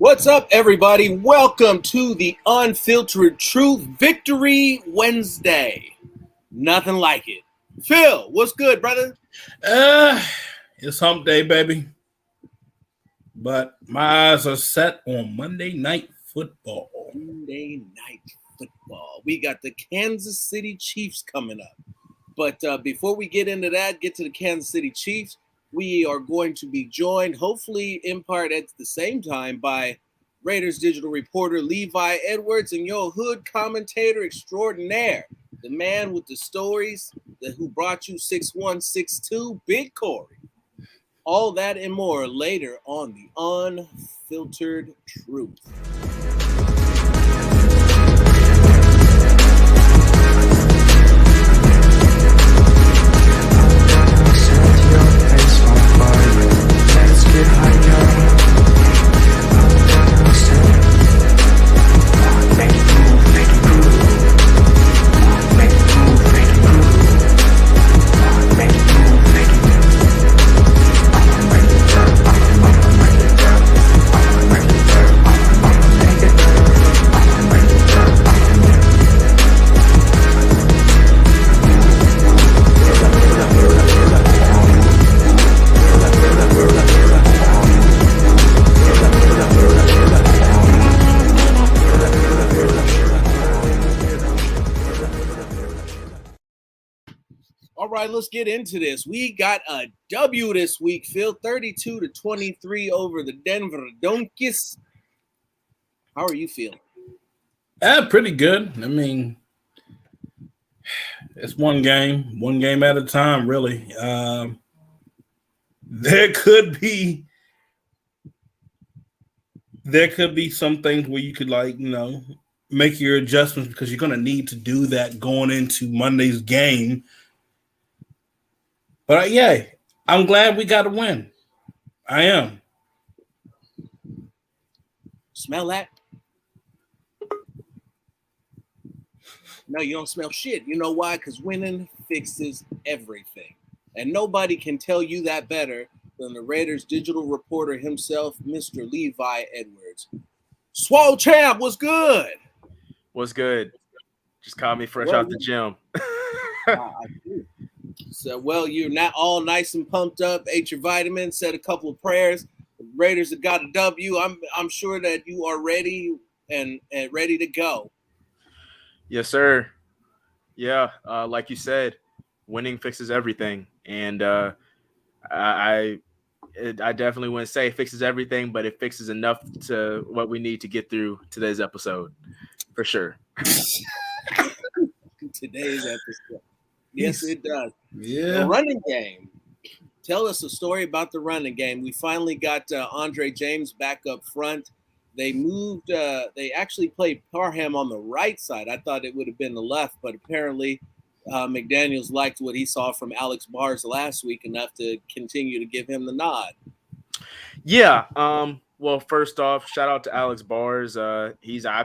What's up, everybody? Welcome to the Unfiltered Truth Victory Wednesday. Nothing like it. Phil, what's good, brother? It's hump day, baby. But my eyes are set on Monday Night Football. Monday Night Football. We got the Kansas City Chiefs coming up. But before we get into that, get to the Kansas City Chiefs, we are going to be joined, hopefully in part at the same time, by Raiders digital reporter Levi Edwards and your hood commentator extraordinaire, the man with the stories who brought you 6162, Big Cory. All that and more later on the Unfiltered Truth. All right, let's get into this. We got a W this week, Phil, 32-23 over the Denver Donkeys. How are you feeling? Pretty good. I mean, it's one game at a time, really. There could be some things where you could, make your adjustments because you're going to need to do that going into Monday's game. But yeah, I'm glad we got a win. I am. Smell that? No, you don't smell shit. You know why? Because winning fixes everything. And nobody can tell you that better than the Raiders digital reporter himself, Mr. Levi Edwards. Swole Champ, what's good? What's good? Just caught me fresh out the gym. So, you're not all nice and pumped up, ate your vitamins, said a couple of prayers. The Raiders have got a W. I'm sure that you are ready and ready to go. Yes, sir. Yeah, like you said, winning fixes everything. And I definitely wouldn't say it fixes everything, but it fixes enough to what we need to get through today's episode, for sure. Today's episode. Yes, it does. Yeah. The running game. Tell us a story about the running game. We finally got Andre James back up front. They moved. They actually played Parham on the right side. I thought it would have been the left, but apparently McDaniels liked what he saw from Alex Bars last week enough to continue to give him the nod. Yeah. Well, first off, shout out to Alex Bars. I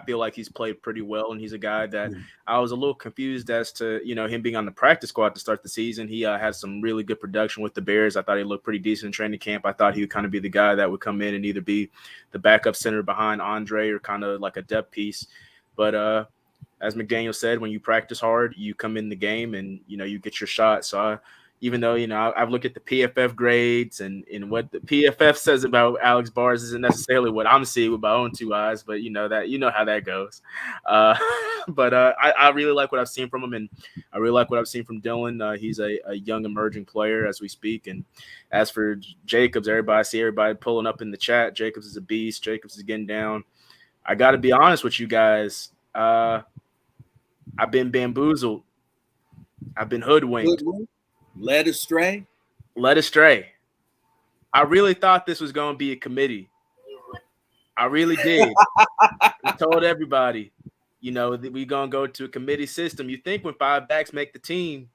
feel like he's played pretty well, and he's a guy that I was a little confused as to, him being on the practice squad to start the season. He had some really good production with the Bears. I thought he looked pretty decent in training camp. I thought he would kind of be the guy that would come in and either be the backup center behind Andre or kind of like a depth piece. But as McDaniel said, when you practice hard, you come in the game and, you get your shot. So even though, I've looked at the PFF grades and what the PFF says about Alex Bars isn't necessarily what I'm seeing with my own two eyes, but how that goes. But I really like what I've seen from him, and I really like what I've seen from Dylan. He's a young emerging player as we speak. And as for Jacobs, I see everybody pulling up in the chat. Jacobs is a beast. Jacobs is getting down. I got to be honest with you guys. I've been bamboozled. I've been hoodwinked. Led astray. I really thought this was going to be a committee. I really did. I told everybody, that we're going to go to a committee system. You think when 5 backs make the team,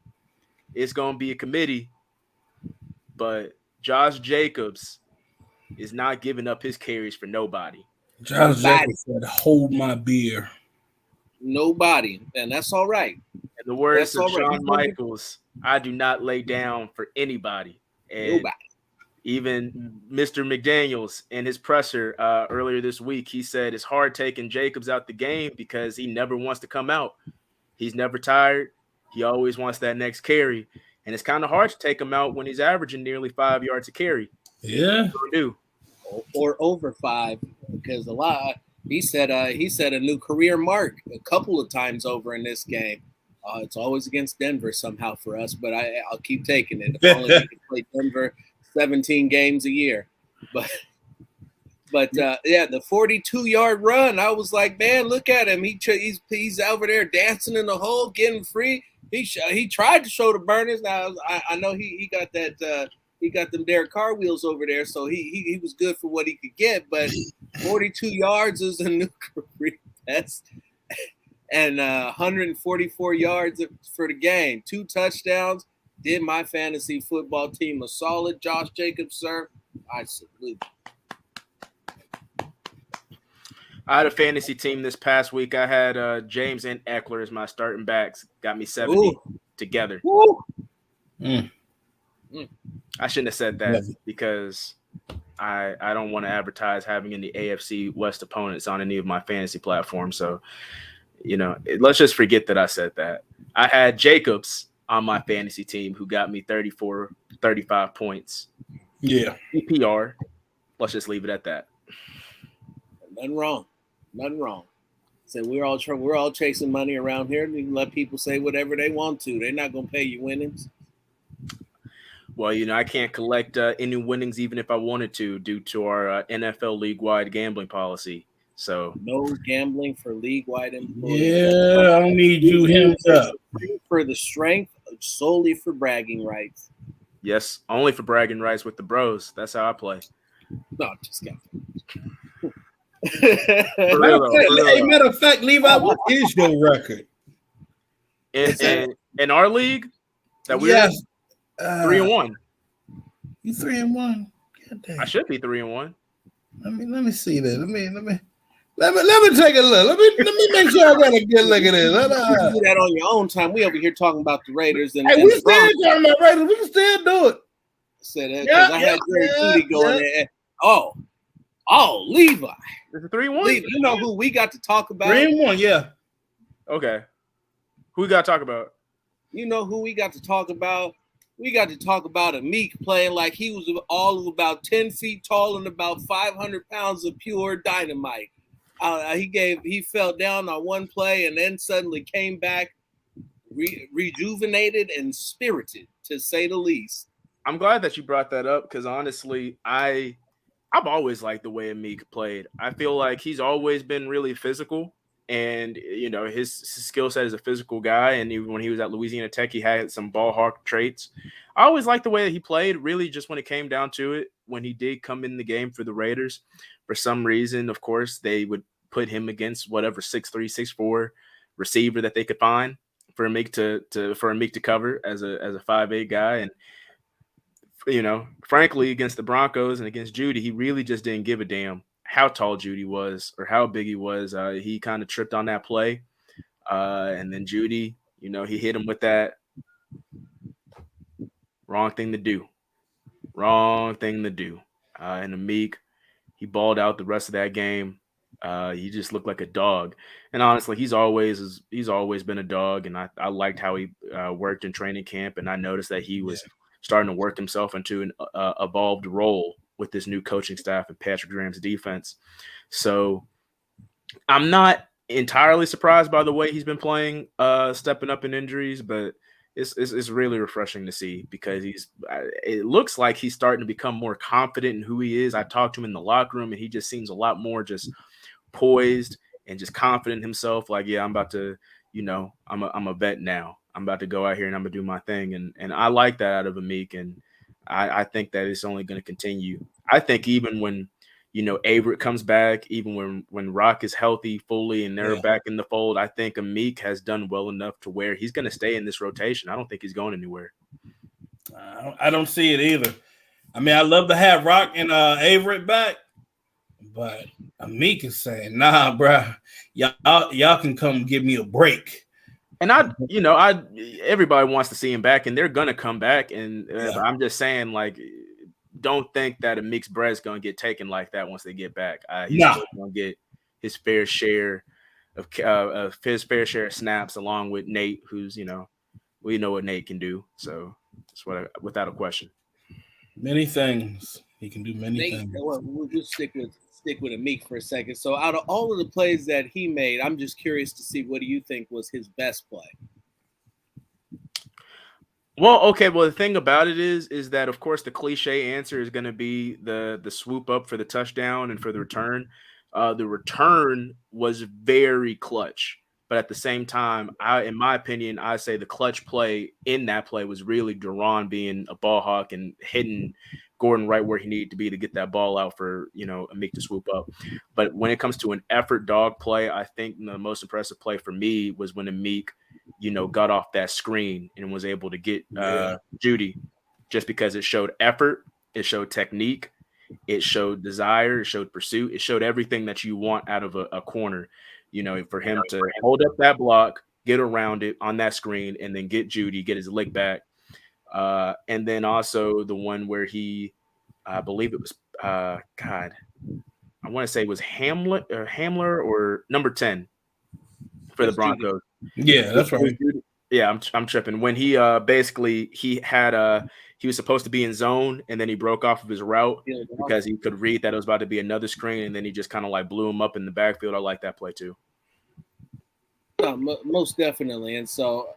it's going to be a committee. But Josh Jacobs is not giving up his carries for nobody. Josh Jacobs said, "Hold my beer." Nobody. And that's all right. In the words of Shawn Michaels, I do not lay down for anybody. And nobody. Even Mr. McDaniels in his presser earlier this week, he said it's hard taking Jacobs out the game because he never wants to come out. He's never tired. He always wants that next carry. And it's kind of hard to take him out when he's averaging nearly 5 yards a carry. Yeah. Or over 5, because he set a new career mark a couple of times over in this game. It's always against Denver somehow for us, but I'll keep taking it. If only we can play Denver 17 games a year. But the 42-yard run, I was like, man, look at him. He's over there dancing in the hole, getting free. He tried to show the burners. Now I know he got that he got them Derek Carr wheels over there, so he was good for what he could get. But 42 yards is a new career best, and 144 yards for the game, 2 touchdowns. Did my fantasy football team a solid. Josh Jacobs, sir, I salute. I had a fantasy team this past week. I had James and Eckler as my starting backs. Got me 70 together. I shouldn't have said that because I don't want to advertise having any AFC West opponents on any of my fantasy platforms. So, let's just forget that I said that. I had Jacobs on my fantasy team who got me 35 points. Yeah. PPR. Let's just leave it at that. Nothing wrong. So we're all chasing money around here. We can let people say whatever they want to. They're not going to pay you winnings. Well, I can't collect any winnings even if I wanted to due to our NFL league-wide gambling policy. So no gambling for league-wide employees. Yeah, I don't need you hands up. For the strength, solely for bragging rights. Yes, only for bragging rights with the bros. That's how I play. No, just got. Matter of fact, Levi, what is your record? In our league, that we're 3-1. You 3-1. I should be 3-1. Let me see that. Let me take a look. Let me make sure I got a good look at this. You do that on your own time. We over here talking about the Raiders and we still talking about Raiders. We can still do it. Said that because I had Jerry Judy going there. Oh, Levi. Is it 3-1? Levi, you know who we got to talk about? 3-1, yeah. Okay. Who we got to talk about? You know who we got to talk about? We got to talk about Amik playing like he was all of about 10 feet tall and about 500 pounds of pure dynamite. He fell down on one play and then suddenly came back rejuvenated and spirited, to say the least. I'm glad that you brought that up because honestly, I've always liked the way Amik played. I feel like he's always been really physical, and his skill set is a physical guy. And even when he was at Louisiana Tech, he had some ball hawk traits. I always liked the way that he played. Really, just when it came down to it, when he did come in the game for the Raiders, for some reason, of course, they would put him against whatever 6'3", 6'4" receiver that they could find for Amik to cover as a 5'8" guy. And frankly, against the Broncos and against Judy, he really just didn't give a damn how tall Judy was or how big he was. He kind of tripped on that play. And then Judy, he hit him with that wrong thing to do. And Amik, he balled out the rest of that game. He just looked like a dog. And honestly, he's always been a dog. And I liked how he worked in training camp. And I noticed that he was starting to work himself into an evolved role with this new coaching staff and Patrick Graham's defense. So I'm not entirely surprised by the way he's been playing, stepping up in injuries, but it's really refreshing to see because it looks like he's starting to become more confident in who he is. I talked to him in the locker room and he just seems a lot more just poised and just confident in himself. Like, yeah, I'm about to, I'm a vet now. I'm about to go out here and I'm gonna do my thing. And I like that out of Amik. And I think that it's only going to continue. I think even when, Averett comes back, even when Rock is healthy fully and they're back in the fold, I think Amik has done well enough to where he's going to stay in this rotation. I don't think he's going anywhere. I don't see it either. I mean, I love to have Rock and Averett back, but Amik is saying, nah, bro, y'all can come give me a break. And everybody wants to see him back, and they're gonna come back. And I'm just saying, like, don't think that Amik's bread's going to get taken like that once they get back. He's Nah. still going to get his fair share of snaps, along with Nate, who's we know what Nate can do. So that's without a question. Many things he can do. Many things. Well, we'll just stick with Amik for a second. So out of all of the plays that he made, I'm just curious to see, what do you think was his best play? Well, okay. Well, the thing about it is that, of course, the cliche answer is going to be the swoop up for the touchdown and for the return. The return was very clutch, but at the same time, in my opinion, I say the clutch play in that play was really Duran being a ball hawk and hitting Gordon right where he needed to be to get that ball out for Amik to swoop up. But when it comes to an effort dog play, I think the most impressive play for me was when Amik got off that screen and was able to get Judy, just because it showed effort, it showed technique, it showed desire, it showed pursuit, it showed everything that you want out of a corner. For him to hold up that block, get around it on that screen, and then get Judy, get his leg back. And then also the one where I believe it was, I want to say it was Hamler or number 10 for the Broncos. Yeah, that's right. Yeah, I'm tripping. When he basically he was supposed to be in zone, and then he broke off of his route because he could read that it was about to be another screen, and then he just kind of like blew him up in the backfield. I like that play too. Most definitely. And so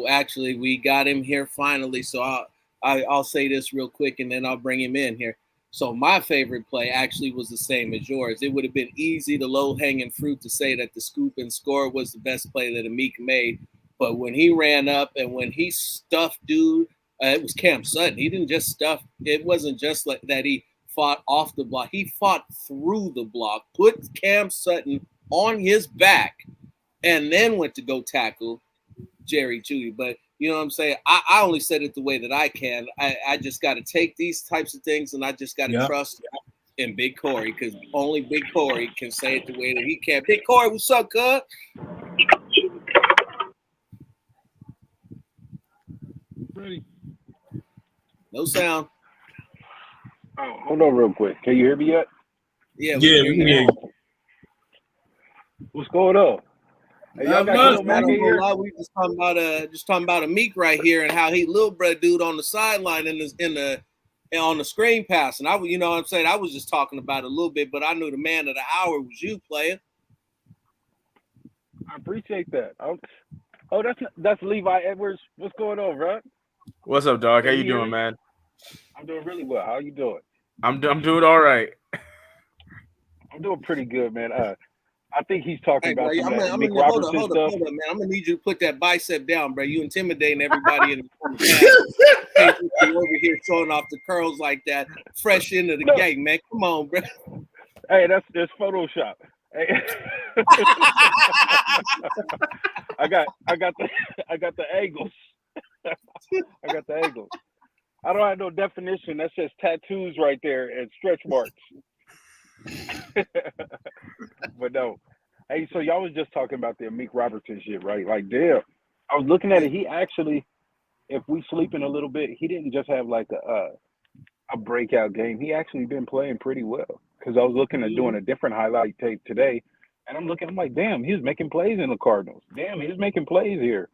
actually we got him here finally. So I'll say this real quick, and then I'll bring him in here. So my favorite play actually was the same as yours. It would have been easy, the low-hanging fruit, to say that the scoop and score was the best play that Amik made. But when he ran up and when he stuffed dude, it was Cam Sutton. He didn't just stuff. It wasn't just like that he fought off the block. He fought through the block, put Cam Sutton on his back, and then went to go tackle Jerry Jeudy. But you know what I'm saying? I only said it the way that I can. I just got to take these types of things, and I just got to trust in Big Cory, because only Big Cory can say it the way that he can. Big Cory, what's up, cuz? Ready. No sound. Oh, hold on real quick. Can you hear me yet? Yeah, we can hear you. What's going on? Hey, y'all got we just talking about Amik right here, and how he little brother dude on the sideline on the screen pass. And I was just talking about it a little bit, but I knew the man of the hour was you playing. I appreciate that. Oh, that's Levi Edwards. What's going on, bro? What's up, dog? How you doing, man? I'm doing really well. How you doing? I'm doing all right. I'm doing pretty good, man. I think he's talking about Amik Robertson hold stuff. up, man. I'm gonna need you to put that bicep down, bro. You intimidating everybody in the over here showing off the curls like that, fresh into the game, man. Come on, bro. Hey, that's Photoshop. Hey. I got the angles. I got the angles. I don't have no definition. That's just tattoos right there and stretch marks. But no. Hey, so y'all was just talking about the Amik Robertson shit, right? Like, damn. I was looking at it. He actually, if we sleeping a little bit, he didn't just have like a breakout game. He actually been playing pretty well. Because I was looking at doing a different highlight tape today, and I'm like, damn, he was making plays in the Cardinals. Damn, he was making plays here.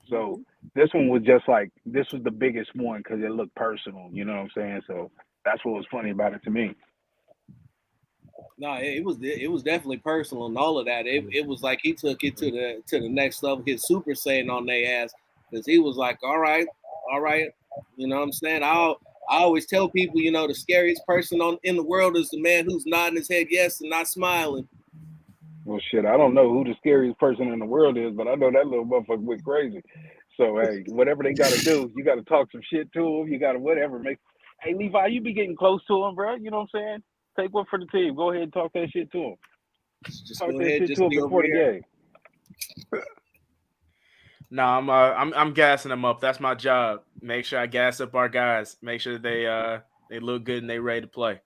So this one was just like, this was the biggest one because it looked personal. You know what I'm saying? So that's what was funny about it to me. No, it was definitely personal and all of that. It was like he took it to the next level. His Super Saiyan on their ass, because he was like, all right. You know what I'm saying? I always tell people, the scariest person in the world is the man who's nodding his head yes and not smiling. Well, shit, I don't know who the scariest person in the world is, but I know that little motherfucker went crazy. So, hey, whatever they got to do, you got to talk some shit to him. You got to whatever. Hey, Levi, you be getting close to him, bro. You know what I'm saying? Take one for the team. Go ahead and talk that shit to him. Just talk go that ahead, shit just to him be before the over game. No, I'm gassing them up. That's my job. Make sure I gas up our guys. Make sure they look good and they ready to play.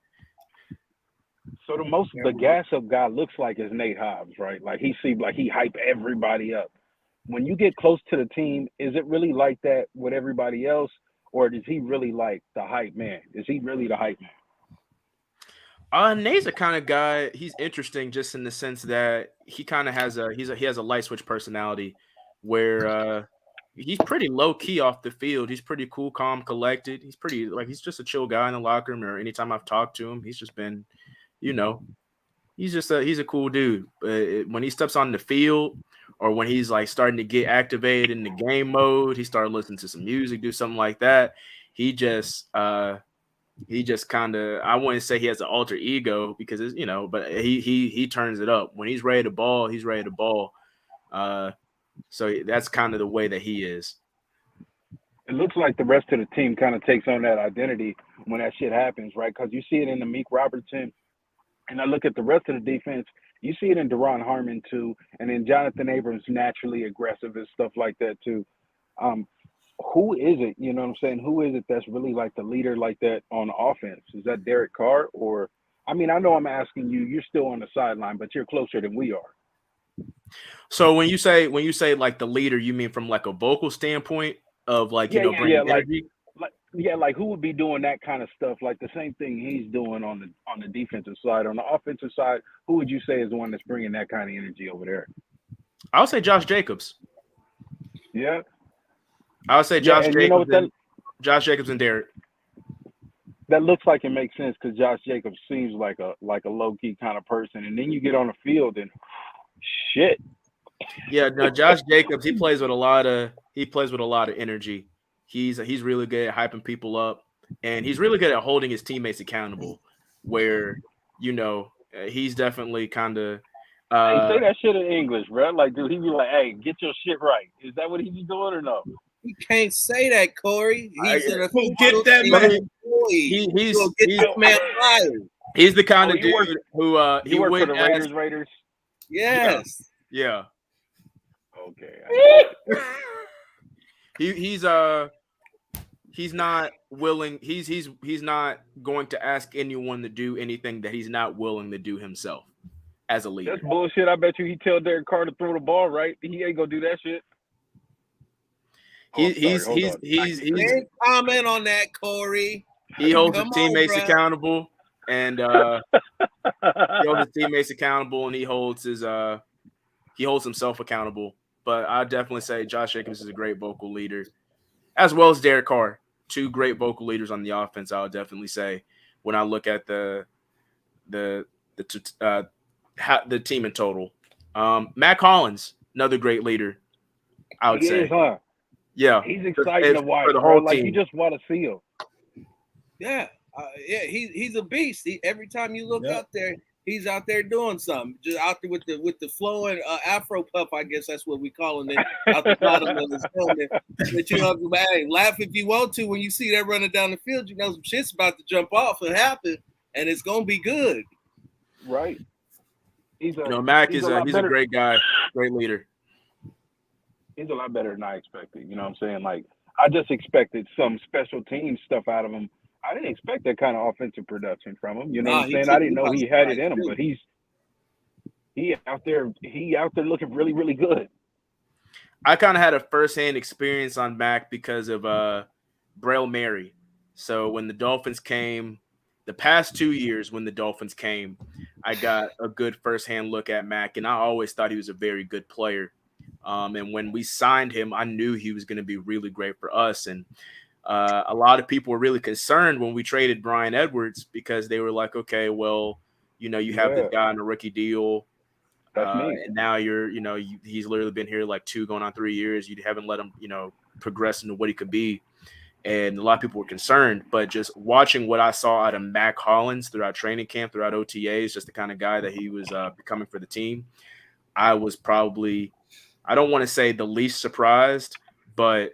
So the gas up guy looks like is Nate Hobbs, right? Like he seems like he hype everybody up. When you get close to the team, is it really like that with everybody else, or is he really like the hype man? Is he really the hype man? Nate's a kind of guy. He's interesting just in the sense that he kind of has he has a light switch personality, where he's pretty low key off the field. He's pretty cool, calm, collected. He's pretty he's just a chill guy in the locker room. Or anytime I've talked to him, he's just been, he's a cool dude. But when he steps on the field, or when he's like starting to get activated in the game mode, he started listening to some music, do something like that. He just kind of, I wouldn't say he has an alter ego because it's, but he turns it up when he's ready to ball. He's ready to ball. So that's kind of the way that he is. It looks like the rest of the team kind of takes on that identity when that shit happens, right? Because you see it in Amik Robertson, and I look at the rest of the defense. You see it in Deron Harmon too, and then Jonathan Abrams naturally aggressive and stuff like that too. Who is it? You know what I'm saying? Who is it that's really like the leader like that on offense? Is that Derek Carr? Or, I mean, I know I'm asking you. You're still on the sideline, but you're closer than we are. So when you say like the leader, you mean from like a vocal standpoint of bringing energy? Like who would be doing that kind of stuff? Like the same thing he's doing on the defensive side. On the offensive side, who would you say is the one that's bringing that kind of energy over there? I would say Josh Jacobs. Yeah. I would say Josh Jacobs and Derek. That looks like it makes sense because Josh Jacobs seems like a low key kind of person, and then you get on the field and shit. Yeah, no, Josh Jacobs, he plays with a lot of energy. He's really good at hyping people up, and he's really good at holding his teammates accountable. Where he's definitely kind of. Say that shit in English, bro. Like, dude, he be like, "Hey, get your shit right." Is that what he be doing or no? You can't say that, Cory. He's an official get that man. He's that man fired. He's the kind of dude who he worked for the Raiders. Yes. Yeah. Okay. He's not willing. He's not going to ask anyone to do anything that he's not willing to do himself as a leader. That's bullshit. I bet you he tell Derek Carr to throw the ball, right? He ain't gonna do that shit. He's comment on that, Cory. He holds his teammates accountable, and he holds his teammates accountable, and he holds himself accountable. But I definitely say Josh Jacobs is a great vocal leader, as well as Derek Carr. Two great vocal leaders on the offense. I would definitely say when I look at the team in total. Matt Collins, another great leader. I would say. Huh? Yeah, he's exciting to watch. For the whole team. team. You just want to see him. Yeah, he's a beast. Every time you look out there, he's out there doing something. Just out there with the flowing Afro puff, I guess that's what we call it. Out the bottom of his helmet. But laugh if you want to when you see that running down the field. You know some shit's about to jump off and happen, and it's gonna be good. Right. Mac is he's a great guy, great leader. He's a lot better than I expected. You know what I'm saying? Like, I just expected some special team stuff out of him. I didn't expect that kind of offensive production from him. You know what I'm saying? I didn't know he had it in him, but he out there looking really, really good. I kind of had a firsthand experience on Mac because of Braille Mary. So when the Dolphins came, the past 2 years when the Dolphins came, I got a good firsthand look at Mac, and I always thought he was a very good player. And when we signed him, I knew he was going to be really great for us. And a lot of people were really concerned when we traded Levi Edwards because they were like, okay, well, you have this guy on a rookie deal. And now he's literally been here like 2 going on 3 years. You haven't let him, progress into what he could be. And a lot of people were concerned, but just watching what I saw out of Mac Hollins throughout training camp, throughout OTAs, just the kind of guy that he was becoming for the team, I was probably, I don't want to say the least surprised, but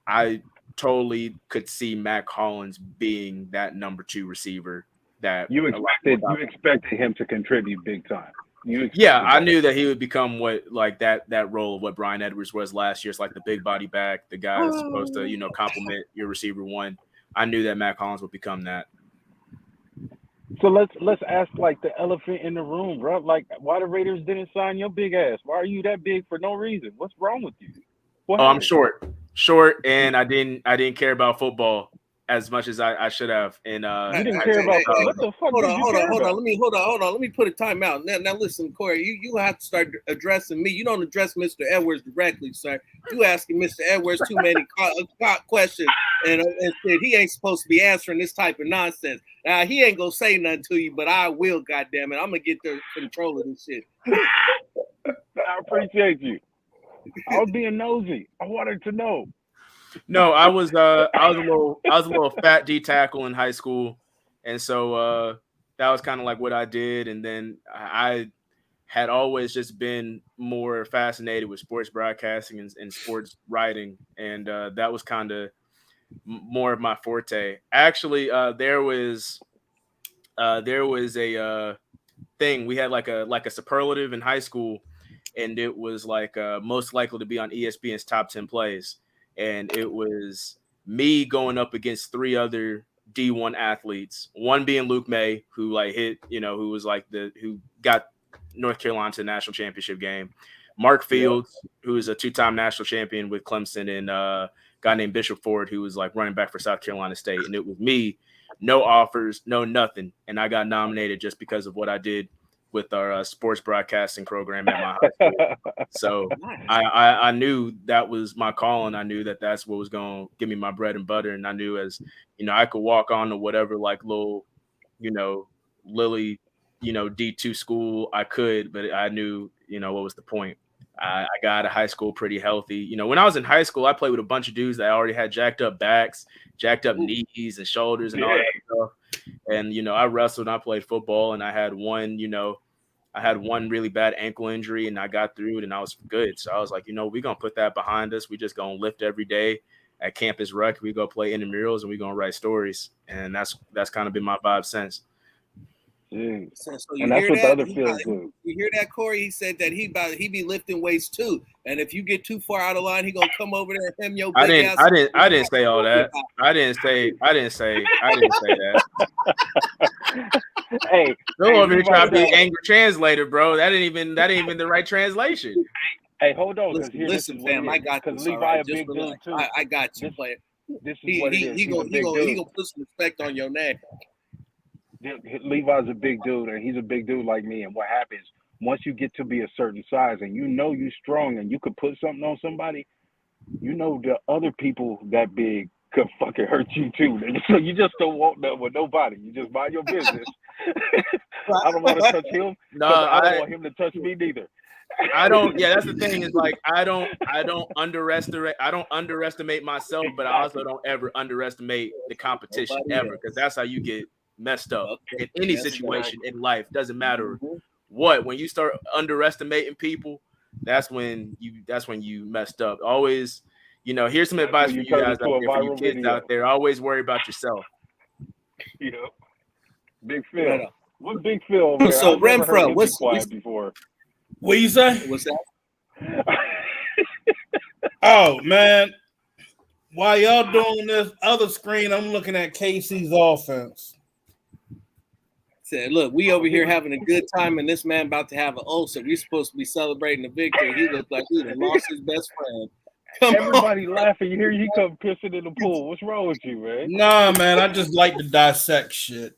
I totally could see Mac Hollins being that number 2 receiver that you expected him to contribute big time. I knew that he would become that role of what Levi Edwards was last year. It's like the big body back, the guy that's supposed to, complement your receiver one. I knew that Mac Hollins would become that. So let's ask like the elephant in the room, bro. Like, why the Raiders didn't sign your big ass? Why are you that big for no reason? What's wrong with you? I'm short. short, and I didn't care about football as much as I should have. And You didn't care about what the fuck did you care about? Hold on. Let me put a timeout. Now listen, Corey, you have to start addressing me. You don't address Mr. Edwards directly, sir. You asking Mr. Edwards too many questions, and said he ain't supposed to be answering this type of nonsense. Now he ain't gonna say nothing to you, but I will. Goddamn it, I'm gonna get the control of this shit. I appreciate you. I was being nosy. I wanted to know. No, I was a little fat D tackle in high school, and so that was kind of like what I did. And then I had always just been more fascinated with sports broadcasting and sports writing, and that was kind of more of my forte. Actually, there was a thing we had like a superlative in high school, and it was like most likely to be on ESPN's top 10 plays. And it was me going up against 3 other D1 athletes, one being Luke May, who who got North Carolina to the national championship game, Mark Fields, who is a 2-time national champion with Clemson, and a guy named Bishop Ford, who was like running back for South Carolina State. And it was me, no offers, no nothing. And I got nominated just because of what I did with our sports broadcasting program at my high school. So I knew that was my calling. I knew that that's what was going to give me my bread and butter. And I knew, as you know, I could walk on to whatever like little, Lily, D2 school I could, but I knew, what was the point. I got out of high school pretty healthy. When I was in high school, I played with a bunch of dudes that already had jacked up backs, jacked up knees and shoulders and all that stuff. And, I wrestled and I played football, and I had one really bad ankle injury, and I got through it and I was good. So I was like, we're going to put that behind us. We just going to lift every day at Campus Rec. We go play intramurals and we're going to write stories. And that's kind of been my vibe since. So and that's what the other feels do. You hear that, Corey? He said that he be lifting weights too, and if you get too far out of line, he gonna come over there and hem your big ass. I didn't say all that. I didn't say that. Hey, Bill over here trying to be angry translator, bro. That ain't even the right translation. Hey, hold on. Listen, fam, I got this. Levi Right. a big dude too. I got you, player. This is what it is. He gonna put some respect on your name. Levi's a big dude, and he's a big dude like me. And what happens once you get to be a certain size, and you're strong, and you could put something on somebody, the other people that big could fucking hurt you too. So you just don't want that with nobody. You just mind your business. I don't want to touch him. No, I don't want him to touch me neither. I don't. Yeah, that's the thing. Is like I don't underestimate myself, but I also don't ever underestimate the competition ever, because that's how you get messed up in any situation in life. Doesn't matter what. When you start underestimating people, that's when you messed up. Always, here's some advice for you guys out there, for you kids out there. Always worry about yourself. Yeah. Big Phil. What's Big Phil over there? So Renfro, what's quiet before? What you say? What's that? Oh man. While y'all doing this other screen, I'm looking at KC's offense. Said, look, we over here having a good time, and this man about to have an ulcer. We're supposed to be celebrating the victory. He looked like he lost his best friend. Everybody laughing. You hear you come pissing in the pool. What's wrong with you, man? Nah, man, I just like to dissect shit.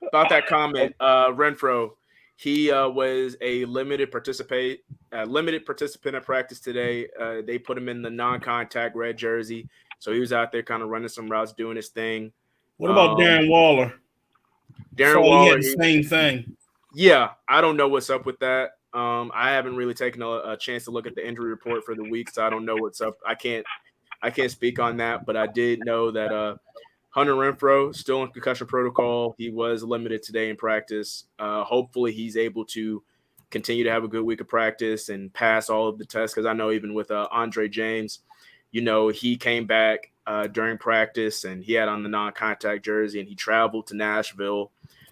About that comment, Renfro, he was a limited participant at practice today. They put him in the non-contact red jersey, so he was out there kind of running some routes, doing his thing. What about Darren Waller? Darren Waller, the same thing. Yeah, I don't know what's up with that. I haven't really taken a chance to look at the injury report for the week, so I don't know what's up. I can't speak on that, but I did know that Hunter Renfro still in concussion protocol. He was limited today in practice. Hopefully, he's able to continue to have a good week of practice and pass all of the tests, because I know even with Andre James, he came back during practice and he had on the non-contact jersey, and he traveled to Nashville,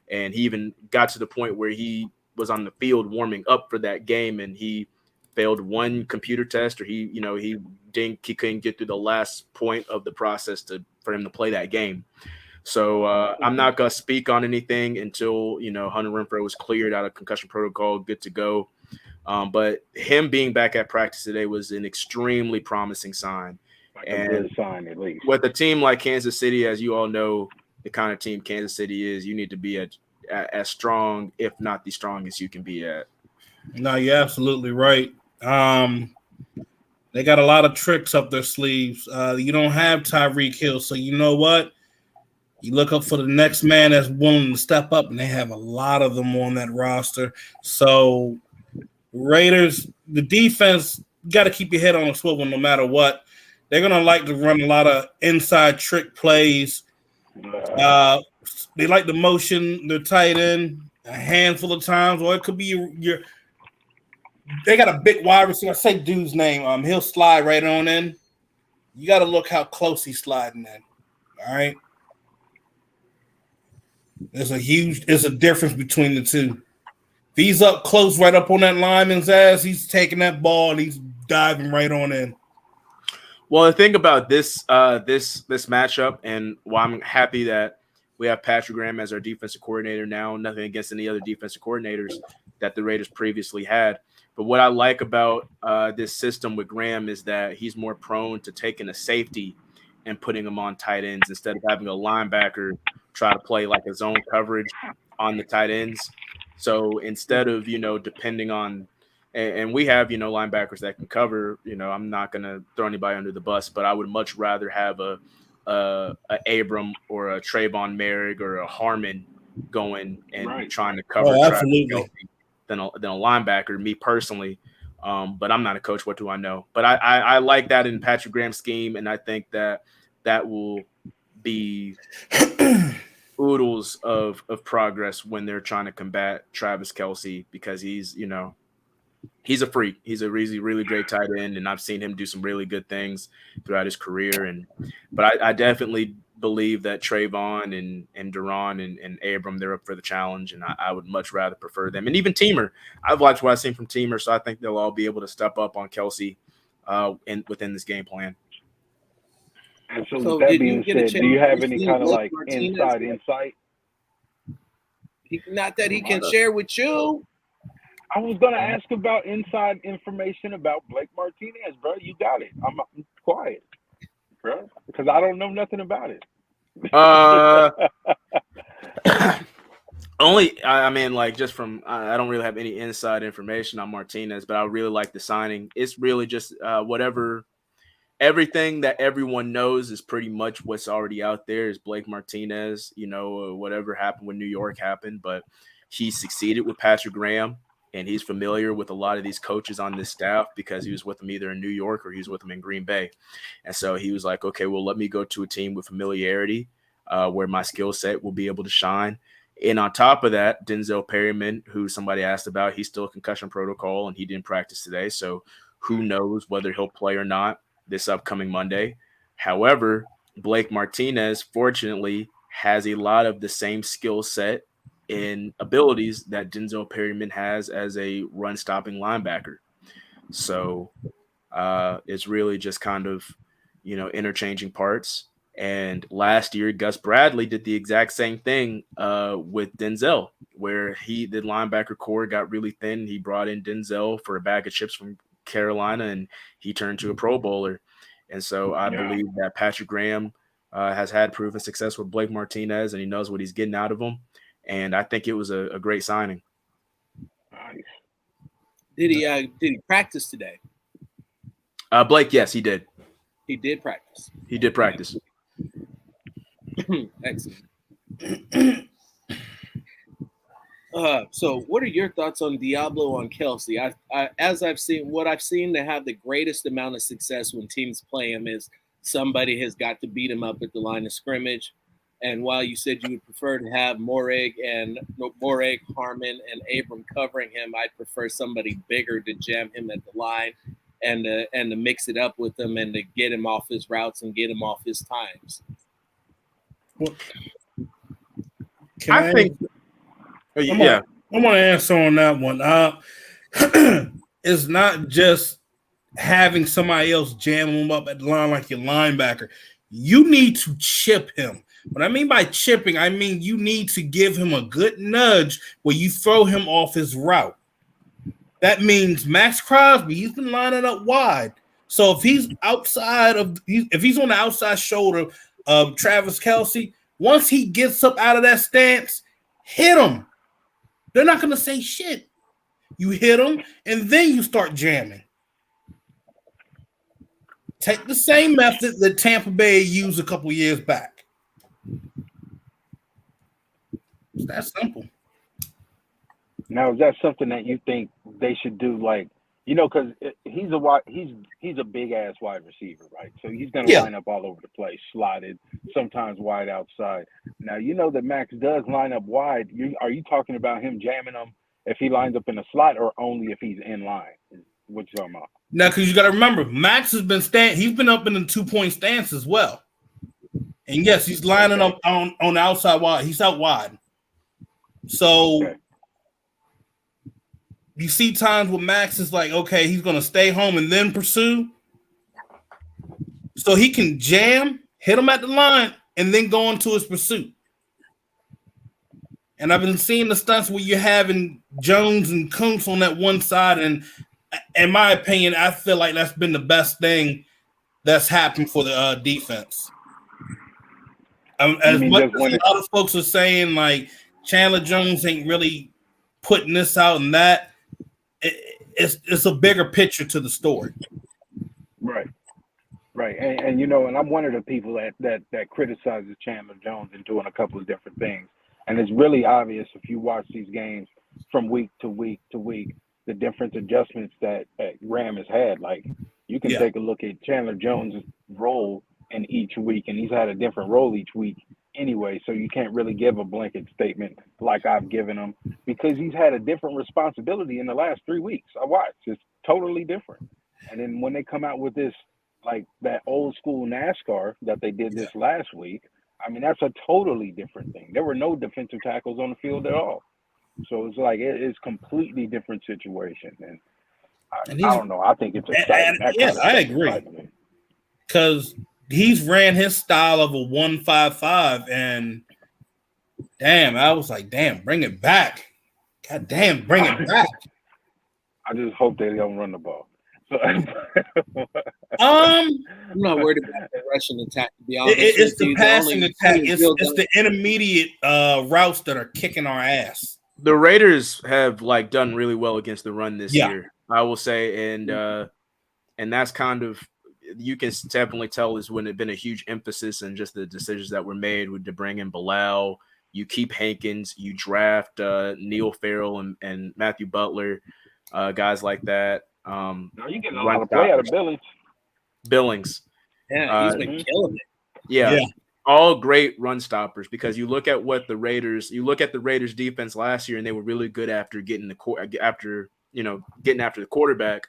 and he even got to the point where he was on the field warming up for that game, and he failed one computer test, or he couldn't get through the last point of the process for him to play that game. So I'm not gonna speak on anything until Hunter Renfro was cleared out of concussion protocol, good to go. But him being back at practice today was an extremely promising sign. a good sign at least. With a team like Kansas City, as you all know, the kind of team Kansas City is, you need to be as strong, if not the strongest you can be at. No, you're absolutely right. They got a lot of tricks up their sleeves. You don't have Tyreek Hill, so you know what? You look up for the next man that's willing to step up, and they have a lot of them on that roster. So Raiders, the defense, got to keep your head on a swivel no matter what. They're going to like to run a lot of inside trick plays. They like to motion their tight end a handful of times, or it could be your they got a big wide receiver. I say dude's name. He'll slide right on in. You got to look how close he's sliding in. All right. There's a difference between the two. If he's up close, right up on that lineman's ass, he's taking that ball and he's diving right on in. Well, the thing about this matchup, and why I'm happy that we have Patrick Graham as our defensive coordinator now. Nothing against any other defensive coordinators that the Raiders previously had. But what I like about this system with Graham is that he's more prone to taking a safety and putting him on tight ends instead of having a linebacker try to play like a zone coverage on the tight ends. So instead of, depending on – and we have, linebackers that can cover. I'm not going to throw anybody under the bus, but I would much rather have a Abram or a Trayvon Merrick or a Harmon going and trying to cover absolutely. than a linebacker, me personally. But I'm not a coach. What do I know? But I like that in Patrick Graham's scheme, and I think that will be oodles of progress when they're trying to combat Travis Kelce, because he's a freak. He's a really, really great tight end, and I've seen him do some really good things throughout his career. But I definitely believe that Trayvon and Duron and Abram, they're up for the challenge, and I would much rather prefer them. And even Teamer, I've watched what I've seen from Teamer, so I think they'll all be able to step up on Kelce within this game plan. And so that being said, do you have any kind of like inside insight? Not that he can share with you. I was going to ask about inside information about Blake Martinez, bro. You got it. I'm quiet, bro, because I don't know nothing about it. Just from I don't really have any inside information on Martinez, but I really like the signing. It's really just everything that everyone knows is pretty much what's already out there is Blake Martinez. Whatever happened when New York happened, but he succeeded with Patrick Graham. And he's familiar with a lot of these coaches on this staff because he was with them either in New York or he was with them in Green Bay. And so he was like, okay, well, let me go to a team with familiarity where my skill set will be able to shine. And on top of that, Denzel Perryman, who somebody asked about, he's still concussion protocol and he didn't practice today. So who knows whether he'll play or not this upcoming Monday. However, Blake Martinez, fortunately, has a lot of the same skill set in abilities that Denzel Perryman has as a run-stopping linebacker. So it's really just kind of, interchanging parts. And last year, Gus Bradley did the exact same thing with Denzel, where the linebacker core got really thin. He brought in Denzel for a bag of chips from Carolina, and he turned to a Pro Bowler. And so I believe that Patrick Graham has had proven success with Blake Martinez, and he knows what he's getting out of him. And I think it was a great signing. Nice. Did he practice today? Blake, yes, he did. He did practice. He did practice. Excellent. So what are your thoughts on Diablo on Kelce? As I've seen to have the greatest amount of success when teams play him is somebody has got to beat him up at the line of scrimmage. And while you said you would prefer to have Moreg, Harmon, and Abram covering him, I'd prefer somebody bigger to jam him at the line and to mix it up with him and to get him off his routes and get him off his times. Well, I think I want to answer on that one. It's not just having somebody else jam him up at the line like your linebacker. You need to chip him. What I mean by chipping, I mean you need to give him a good nudge where you throw him off his route. That means Max Crosby, he's been lining up wide. So if he's if he's on the outside shoulder of Travis Kelce, once he gets up out of that stance, hit him. They're not going to say shit. You hit him, and then you start jamming. Take the same method that Tampa Bay used a couple years back. It's that simple. Now, is that something that you think they should do? Like, because he's a big ass wide receiver, right? So he's going to line up all over the place, slotted, sometimes wide outside. Now, that Max does line up wide. Are you talking about him jamming them if he lines up in a slot, or only if he's in line? What you talking about? Now, because you got to remember, Max has been he's been up in the 2-point stance as well. And yes, he's lining up on the outside wide. He's out wide. So you see times where Max is like, okay, he's going to stay home and then pursue. So he can jam, hit him at the line, and then go into his pursuit. And I've been seeing the stunts where you're having Jones and Kuntz on that one side. And in my opinion, I feel like that's been the best thing that's happened for the defense. As much as a lot of folks are saying, like, Chandler Jones ain't really putting this out and that, it's a bigger picture to the story. Right. And I'm one of the people that criticizes Chandler Jones and doing a couple of different things. And it's really obvious if you watch these games from week to week to week, the different adjustments that Ram has had. Like, you can take a look at Chandler Jones' role in each week, and he's had a different role each week anyway, so you can't really give a blanket statement like I've given him, because he's had a different responsibility in the last 3 weeks. I watched. It's totally different. And then when they come out with this, like that old school NASCAR that they did this last week, I mean, that's a totally different thing. There were no defensive tackles on the field at all. So it's like it's completely different situation. And I don't know. I think it's exciting. I agree. Because he's ran his style of a 1-5-5, and damn, I was like, damn, bring it back. God damn, bring it back. I just hope they don't run the ball. So, I'm not worried about the rushing attack, to be honest. It's the passing attack. It's the intermediate routes that are kicking our ass. The Raiders have done really well against the run this year, I will say, and that's kind of, you can definitely tell is when it's been a huge emphasis and just the decisions that were made to bring in Bilal. You keep Hankins, you draft Neil Farrell and Matthew Butler, guys like that. Now you getting a lot of play out of Billings. Yeah, he's been killing it. Yeah. All great run stoppers, because you look at the Raiders defense last year, and they were really good after getting getting after the quarterback.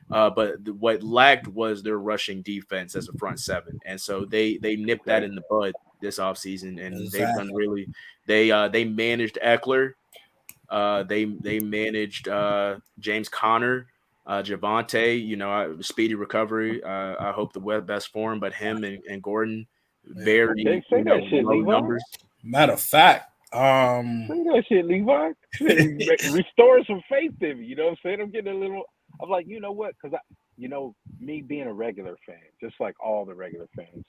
But what lacked was their rushing defense as a front seven, and so they nipped that in the bud this offseason, and they've done really. They managed Eckler, they managed James Conner, Javonte. Speedy recovery. I hope the best for him, but him and Gordon very low numbers. Matter of fact, say that shit, Levi. Restore some faith in me. You know what I'm saying? I'm getting a little. I'm like, you know what? Because me being a regular fan, just like all the regular fans,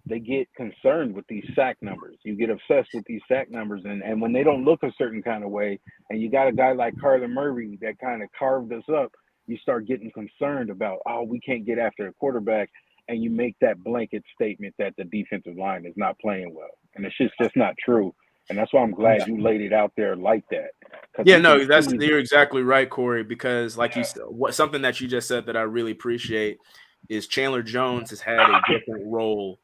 they get concerned with these sack numbers. You get obsessed with these sack numbers, and when they don't look a certain kind of way, and you got a guy like Kyler Murray that kind of carved us up, you start getting concerned about, we can't get after a quarterback, and you make that blanket statement that the defensive line is not playing well, and it's just not true. And that's why I'm glad you laid it out there like that. Yeah, no, you're exactly right, Corey, because you said, something that you just said that I really appreciate is Chandler Jones has had a different role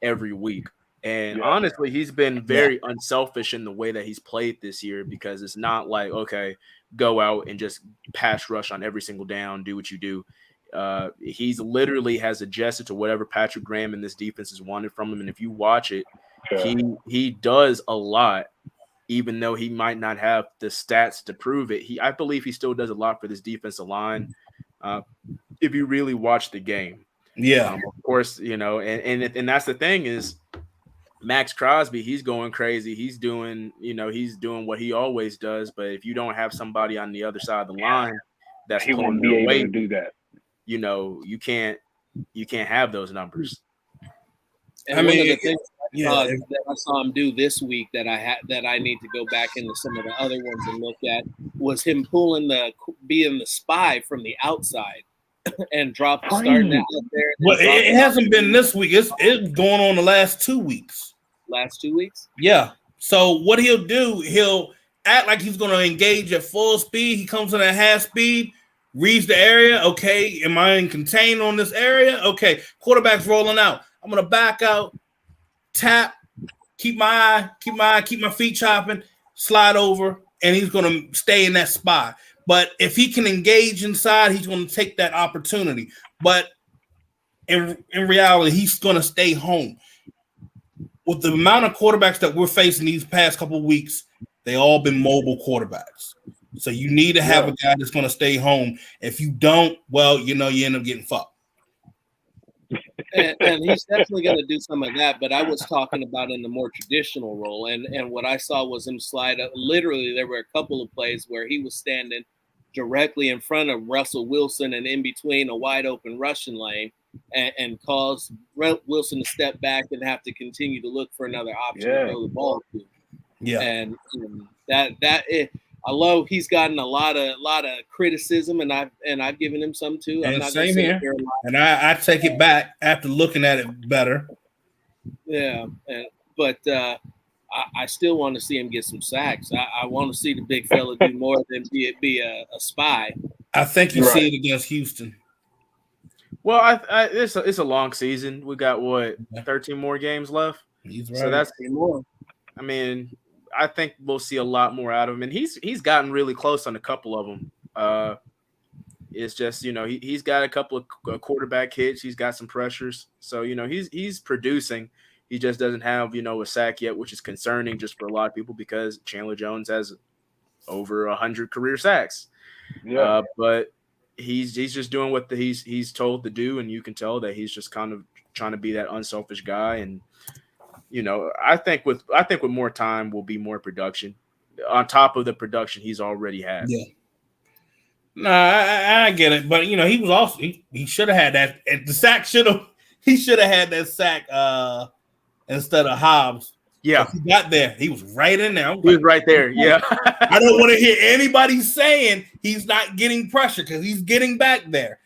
every week. And honestly, he's been very unselfish in the way that he's played this year, because it's not like, okay, go out and just pass rush on every single down, do what you do. He's literally has adjusted to whatever Patrick Graham and this defense has wanted from him. And if you watch it, he does a lot, even though he might not have the stats to prove it. I believe he still does a lot for this defensive line. If you really watch the game, of course, and that's the thing is Max Crosby, he's going crazy. He's doing what he always does. But if you don't have somebody on the other side of the line that's he won't be able to do that. You can't you can't have those numbers. And one of the things that I saw him do this week that I need to go back into some of the other ones and look at was him being the spy from the outside and starting out there. Well, it hasn't been this week. It's going on the last 2 weeks. Last 2 weeks? Yeah. So what he'll do, he'll act like he's going to engage at full speed. He comes in at half speed, reads the area. Okay, am I in contain on this area? Okay, quarterback's rolling out. I'm going to back out, tap, keep my feet chopping, slide over, and he's going to stay in that spot. But if he can engage inside, he's going to take that opportunity. But in reality, he's going to stay home. With the amount of quarterbacks that we're facing these past couple of weeks, they all been mobile quarterbacks. So you need to have a guy that's going to stay home. If you don't, well, you end up getting fucked. And he's definitely going to do some of that. But I was talking about in the more traditional role. And what I saw was him slide up. Literally, there were a couple of plays where he was standing directly in front of Russell Wilson and in between a wide open rushing lane and cause Wilson to step back and have to continue to look for another option to throw the ball to. Yeah. And I love he's gotten a lot of criticism and I've given him some too. I'm not same here. And I take it back after looking at it better. Yeah. But I still want to see him get some sacks. I want to see the big fella do more than be a spy. I think you see it against Houston. Well, it's a long season. We got 13 more games left. He's right. So that's more. I mean, I think we'll see a lot more out of him, and he's gotten really close on a couple of them. It's just he's got a couple of quarterback hits. He's got some pressures, so he's producing. He just doesn't have a sack yet, which is concerning just for a lot of people because Chandler Jones has over 100 career sacks. Yeah, but he's just doing what he's told to do, and you can tell that he's just kind of trying to be that unselfish guy. And I think with more time will be more production on top of the production he's already had. Yeah. No, I get it, but he was also he should have had that. The sack he should have had that sack instead of Hobbs. Yeah, he got there. He was right in there. He was right there. Yeah. I don't want to hear anybody saying he's not getting pressure because he's getting back there.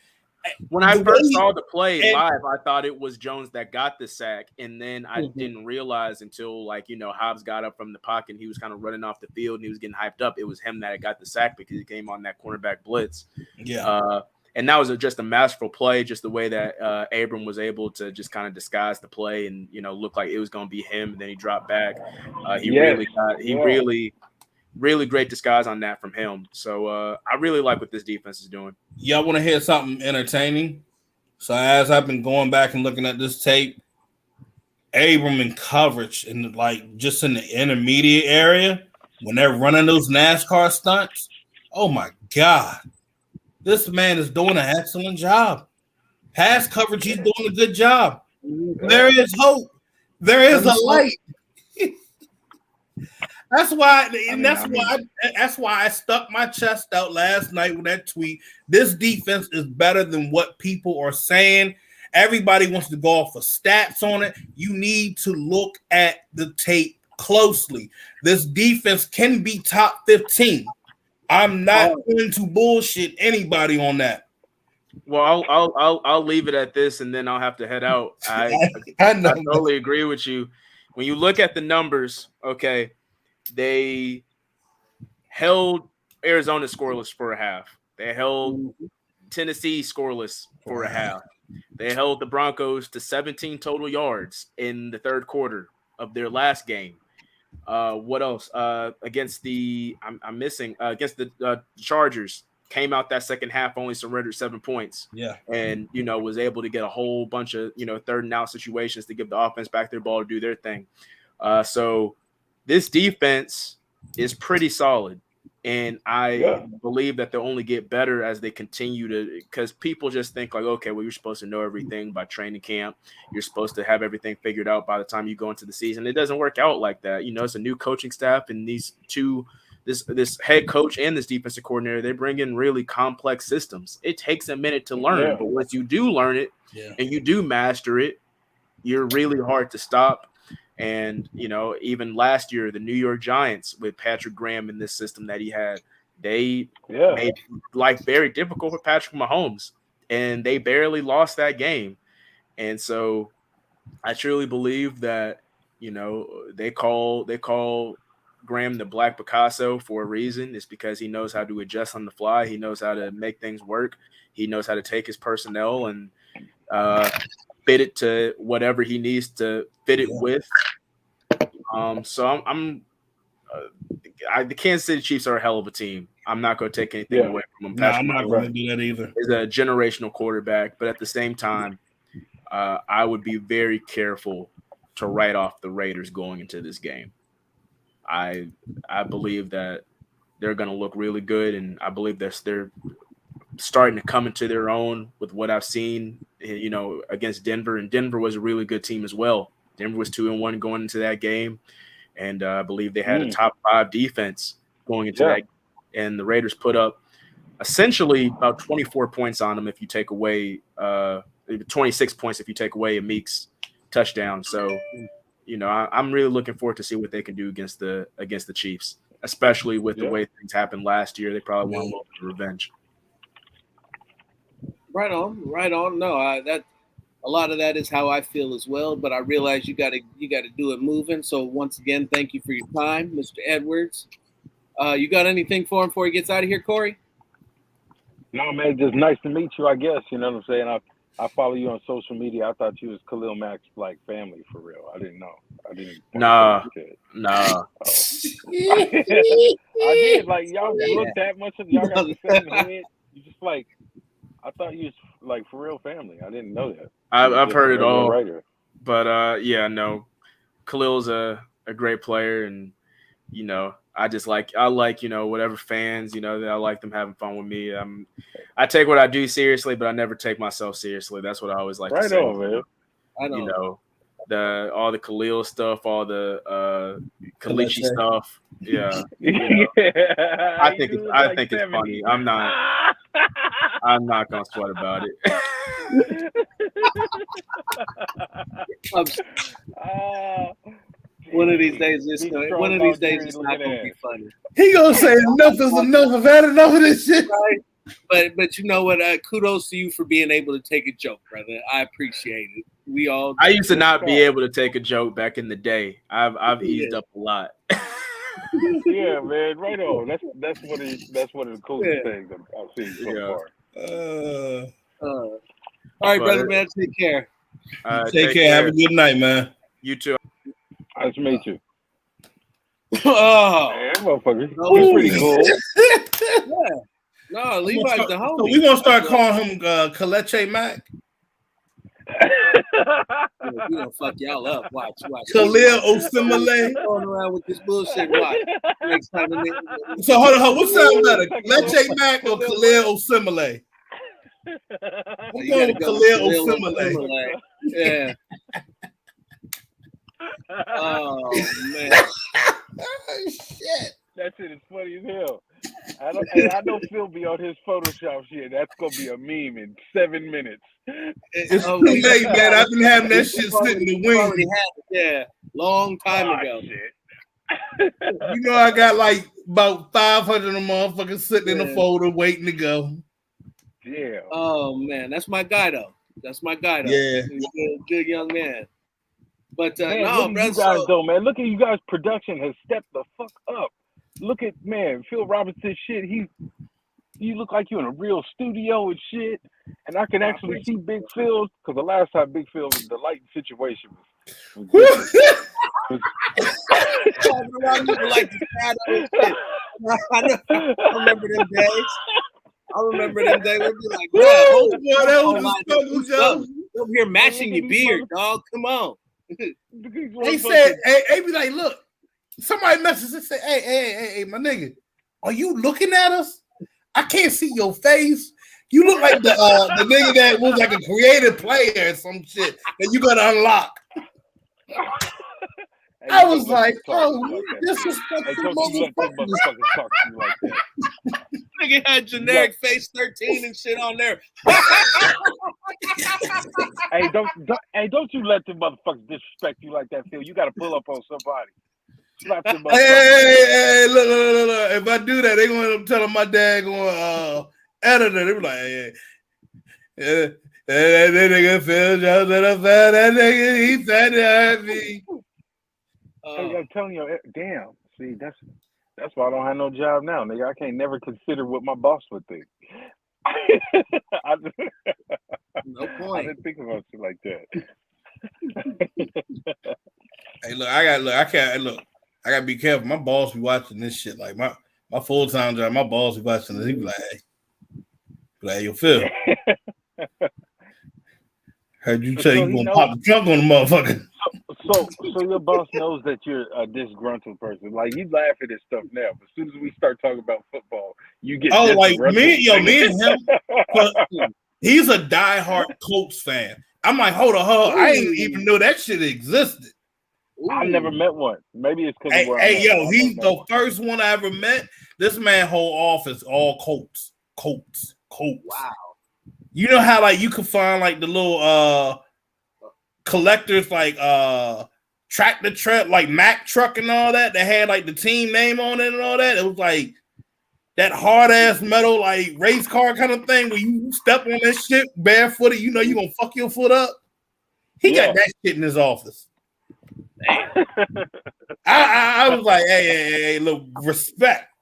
When I first saw the play live, I thought it was Jones that got the sack, and then I didn't realize until Hobbs got up from the pocket and he was kind of running off the field and he was getting hyped up. It was him that got the sack because he came on that cornerback blitz. Yeah. And that was just a masterful play, just the way that Abram was able to just kind of disguise the play and, look like it was going to be him. And then he dropped back. Really great disguise on that from him. So I really like what this defense is doing. Y'all want to hear something entertaining? So as I've been going back and looking at this tape, Abram in coverage and just in the intermediate area, when they're running those NASCAR stunts, oh my God. This man is doing an excellent job. Pass coverage, he's doing a good job. There is hope. There is a light. That's why I stuck my chest out last night with that tweet. This defense is better than what people are saying. Everybody wants to go off of stats on it. You need to look at the tape closely. This defense can be top 15. I'm not going to bullshit anybody on that. Well, I'll leave it at this, and then I'll have to head out. I totally agree with you. When you look at the numbers, okay, they held Arizona scoreless for a half. They held Tennessee scoreless for a half. They held the Broncos to 17 total yards in the third quarter of their last game. What else? Against the Chargers, came out that second half, only surrendered 7 points. Yeah. And, was able to get a whole bunch of, third and out situations to give the offense back their ball to do their thing. So this defense is pretty solid. And I believe that they'll only get better as they continue to, because people just think okay, well, you're supposed to know everything by training camp. You're supposed to have everything figured out by the time you go into the season. It doesn't work out like that. It's a new coaching staff, and this head coach and this defensive coordinator, they bring in really complex systems. It takes a minute to learn, but once you do learn it, and you do master it, you're really hard to stop. And, even last year, the New York Giants with Patrick Graham in this system that he had, they made life very difficult for Patrick Mahomes, and they barely lost that game. And so I truly believe that, they call Graham the Black Picasso for a reason. It's because he knows how to adjust on the fly. He knows how to make things work. He knows how to take his personnel and fit it to whatever he needs to fit it with. So the Kansas City Chiefs are a hell of a team. I'm not going to take anything away from them. No, I'm not going to do that either. He's a generational quarterback, but at the same time, I would be very careful to write off the Raiders going into this game. I believe that they're going to look really good, and I believe they're starting to come into their own with what I've seen, against Denver. And Denver was a really good team as well. Denver was 2-1 going into that game, and I believe they had a top 5 defense going into that. And the Raiders put up essentially about 24 points on them if you take away 26 points if you take away Amik's touchdown. So, I'm really looking forward to see what they can do against the Chiefs, especially with the way things happened last year. They probably want a little bit of revenge. Right on. No, that a lot of that is how I feel as well. But I realize you got to do it moving. So once again, thank you for your time, Mr. Edwards. You got anything for him before he gets out of here, Cory? No, man, just nice to meet you. I guess you know what I'm saying. I follow you on social media. I thought you was Khalil Mack's like family for real. I didn't know. I didn't. Nah. Oh. I did. Like y'all look that much of y'all got the same head. You just like. I thought you was like for real family. I didn't know that. I've heard it all. Writer. But no, Khalil's a great player, and I like whatever fans that I like them having fun with me. I take what I do seriously, but I never take myself seriously. That's what I always like to say. On, man. I know. All the Khalil stuff, all the Kalichi stuff. Yeah. I think it's funny. I'm not gonna sweat about it. One of these days, it's not gonna be funny. He gonna say enough is enough. I've had enough of this shit. Right? But you know what? Kudos to you for being able to take a joke, brother. I appreciate it. We all. I used to not be able to take a joke back in the day. I've eased up a lot. Yeah, man. Right on. That's one of the coolest things I've seen so far. All right, brother, man. Take care. Take care. Have a good night, man. You too. Nice to meet you. Oh, man, motherfucker. He's pretty cool. Yeah. No, Levi's the homie. So we gonna start calling him Kaleche Mac. We gonna fuck y'all up. Watch. Khalil Osimile. Going around with this bullshit. Watch. Next time. So hold on. What sounds better, Kaleche Mac or Khalil Osimile? I'm going with Khalil Osimile. Yeah. Oh man. Shit. That shit is funny as hell. I know Phil be on his Photoshop shit. That's gonna be a meme in 7 minutes. It's too late, man. I've been having that shit sitting in the wing. Yeah, long time ago. Shit. I got like about 500 of them motherfuckers sitting in the folder waiting to go. Yeah. Oh man, that's my guy though. Yeah. He's a good young man. But man, no, look at you guys though, man. Look at you guys. Production has stepped the fuck up. Look at Phil Robertson shit. You look like you're in a real studio and shit. And I can actually see Big Phil because the last time Big Phil was the lighting situation was like the shadows. I remember them days. We'd be like, bro, over here matching your beard, dog. Come on. They said, hey, be like, look, somebody messaged and said, hey, my nigga, are you looking at us? I can't see your face. You look like the nigga that was like a creative player or some shit that you gotta unlock. I was like, disrespectful motherfucker. Nigga had generic face 13 and shit on there. Hey, don't you let them motherfuckers disrespect you like that, Phil. You got to pull up on somebody. Slap them motherfuckers. Hey, look. If I do that, they gonna end up telling my dad editor. They be like, that nigga Phil Jones that nigga, he said that me. Hey, I'm telling you, damn. See, that's why I don't have no job now, nigga. I can't never consider what my boss would think. No point. I didn't think about shit like that. Hey, look, I gotta be careful. My boss be watching this shit. Like my full-time job, my boss be watching this. He be like, yo, Phil. Heard you say you gonna pop the trunk on the motherfucker. So your boss knows that you're a disgruntled person. Like, you laugh at this stuff now, but as soon as we start talking about football, you get like me and him. He's a diehard Colts fan. I'm like, hold on. I didn't even know that shit existed. I've never met one. Maybe it's because he's the first one I ever met. This man whole office all Colts. Wow. You know how like you could find like the little collectors like tractor truck like Mack truck and all that had like the team name on it and all that. It was like that hard ass metal like race car kind of thing where you step on that shit barefooted, you know you gonna fuck your foot up. He got that shit in his office. I was like, hey, look, respect.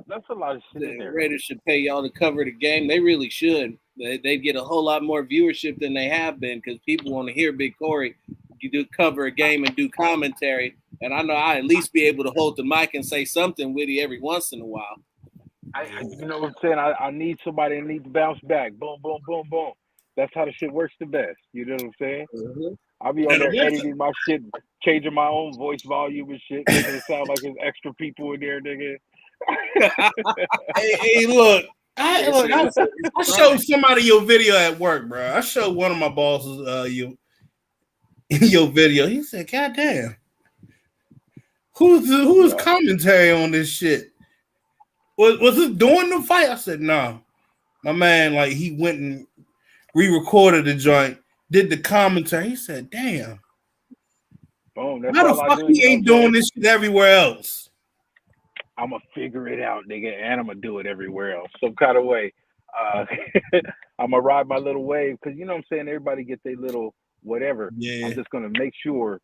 That's a lot of shit in there. Raiders should pay y'all to cover the game. They really should. They get a whole lot more viewership than they have been because people want to hear Big Cory cover a game and do commentary. And I know I at least be able to hold the mic and say something witty every once in a while. You know what I'm saying? I need somebody that needs to bounce back. Boom, boom, boom, boom. That's how the shit works the best. You know what I'm saying? Mm-hmm. I'll be on there editing my shit, changing my own voice volume and shit, making it sound like there's extra people in there, nigga. hey, look. I showed somebody your video at work, bro. I showed one of my bosses your video. He said, God damn. Who's commentary on this shit? Was this during the fight? I said, no. My man, like, he went and re-recorded the joint, did the commentary. He said, damn. Boom, how the fuck he ain't doing this shit everywhere else? I'm going to figure it out, nigga, and I'm going to do it everywhere else. Some kind of way. I'm going to ride my little wave because, you know what I'm saying, everybody get their little whatever. Yeah. I'm just going to make sure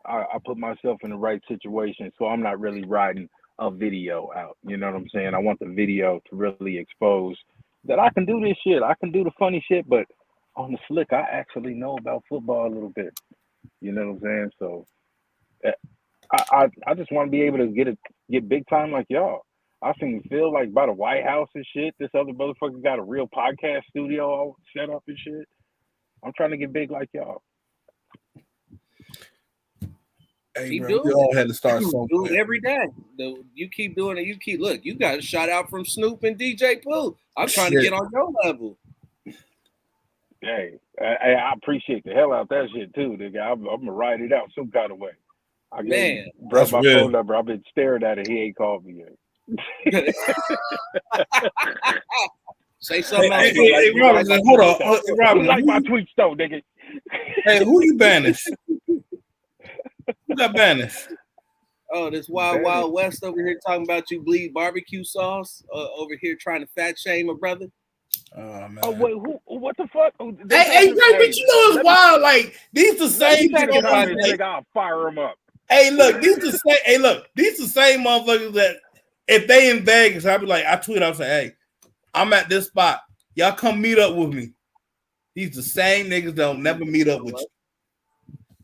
I put myself in the right situation so I'm not really riding a video out. You know what I'm saying? I want the video to really expose that I can do this shit. I can do the funny shit, but on the slick, I actually know about football a little bit. You know what I'm saying? So I just want to be able to get big time like y'all. I feel like by the White House and shit. This other motherfucker got a real podcast studio all set up and shit. I'm trying to get big like y'all. Hey, bro, we all had to start somewhere. Do it every day. You keep doing it. Look, you got a shout out from Snoop and DJ Pooh. I'm trying to get on your level. Hey, I appreciate the hell out that shit too, nigga. I'm gonna ride it out some kind of way. I gave my phone number. I've been staring at it. He ain't called me yet. Say something else. Hey, Robinson, hold on. Robinson, like my tweets though, nigga. Hey, who you banished? Who got banished? Oh, this Wild West over here talking about you bleed barbecue sauce over here trying to fat shame a brother. Oh man. Oh wait, what the fuck? Hey, but you know it's wild. Like these the same nigga. I'll fire them up. Hey, look, these the same motherfuckers that if they in Vegas, I'll be like, I tweet, I'll say, hey, I'm at this spot. Y'all come meet up with me. These the same niggas that'll never meet up with you.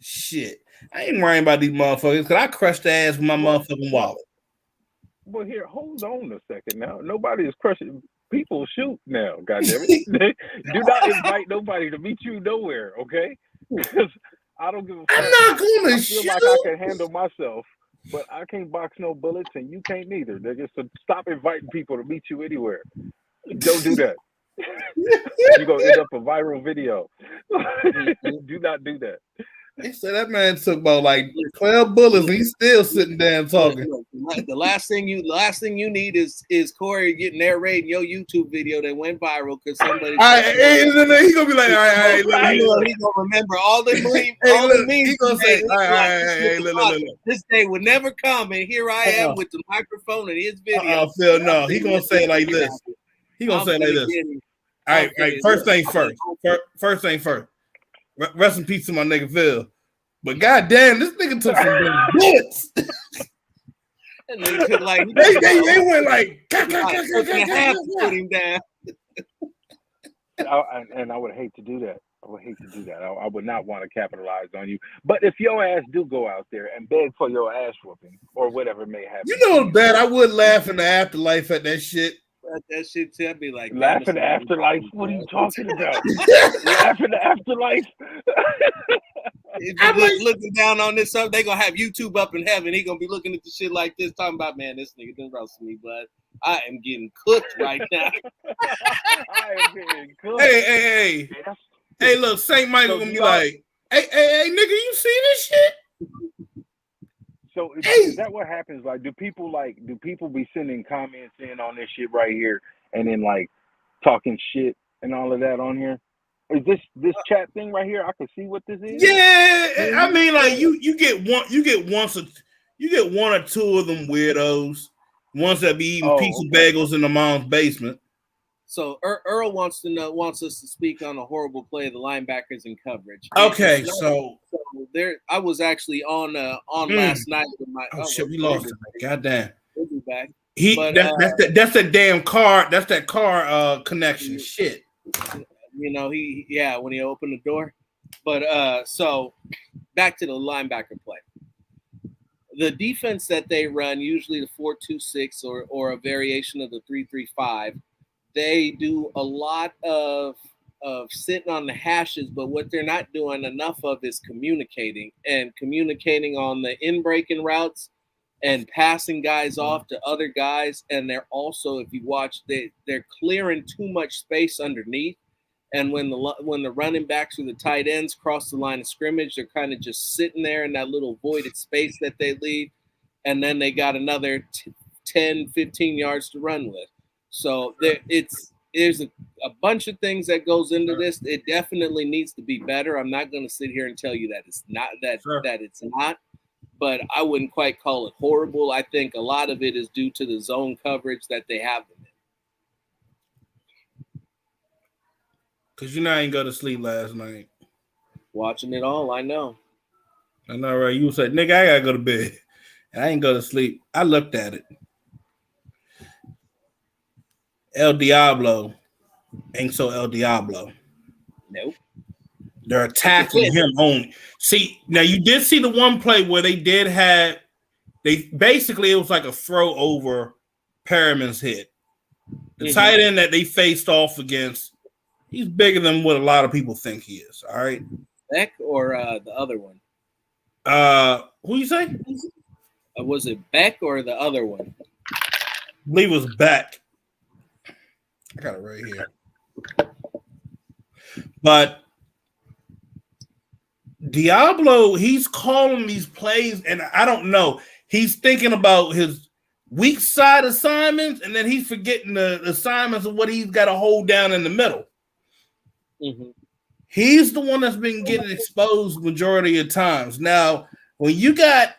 Shit. I ain't worrying about these motherfuckers because I crushed their ass with my motherfucking wallet. Well, here, hold on a second now. Nobody is crushing. People shoot now, goddammit. Do not invite nobody to meet you nowhere, okay? Because I don't give a fuck. I'm not going to shoot. I feel like I can handle myself, but I can't box no bullets, and you can't neither, nigga. So stop inviting people to meet you anywhere. Don't do that. You're going to end up a viral video. Do not do that. They said that man took about like 12 bullets and he's still sitting down talking. Look, the last thing you need is Cory getting narrating your YouTube video that went viral because somebody. He gonna be like, all right, look. He gonna remember all the memes. He gonna say, all right, look. This day would never come, and here I am with the microphone and his video. Phil, no, he gonna say it like this. He gonna say it like this. All right. First thing first. Rest in peace to my nigga Phil. But goddamn, this nigga took some bullets. And they took like they went like put him down. And I would hate to do that. I would not want to capitalize on you. But if your ass do go out there and beg for your ass whooping or whatever may happen, you know what's bad? I would laugh in the afterlife at that shit. That shit too. I'd be like, laugh in the afterlife. What are you talking about? Laugh in the afterlife. Looking down on this stuff, they gonna have YouTube up in heaven. He gonna be looking at the shit like this, talking about, man, this nigga didn't roast me, but I am getting cooked right now. I am getting cooked. Hey, look, Saint Michael gonna be like, hey, nigga, you see this shit? So is that what happens? Like, do people be sending comments in on this shit right here and then like talking shit and all of that on here? Is this chat thing right here? I can see what this is. Yeah, I mean, like you get one or two of them weirdos, ones that be eating pizza bagels in the mom's basement. So Earl wants us to speak on a horrible play of the linebackers in coverage. Okay, so there, I was actually on last night with my. Oh shit, we lost it. Goddamn. We'll be back. That's that damn car. That's that car connection. Shit. You know, when he opened the door. But so back to the linebacker play. The defense that they run, usually the 4-2-6 or a variation of the 3-3-5, they do a lot of sitting on the hashes, but what they're not doing enough of is communicating on the in-breaking routes and passing guys off to other guys. And they're also, if you watch, they're clearing too much space underneath. And when the running backs or the tight ends cross the line of scrimmage, they're kind of just sitting there in that little voided space that they leave. And then they got another 10, 15 yards to run with. So there's a bunch of things that goes into this. It definitely needs to be better. I'm not going to sit here and tell you that it's not that it's not, but I wouldn't quite call it horrible. I think a lot of it is due to the zone coverage that they have them in. Cause I ain't go to sleep last night. Watching it all, I know. I know, right? You said, nigga, I gotta go to bed. And I ain't go to sleep. I looked at it. El Diablo ain't so El Diablo. Nope. They're attacking him only. See, now you did see the one play where it was like a throw over Perriman's head. The tight end that they faced off against, he's bigger than what a lot of people think he is. All right. Beck or the other one? Who you say? Was it Beck or the other one? I believe it was Beck. I got it right here. But Diablo, he's calling these plays, and I don't know. He's thinking about his weak side assignments, and then he's forgetting the assignments of what he's got to hold down in the middle. Mm-hmm. He's the one that's been getting exposed majority of times. Now, when you got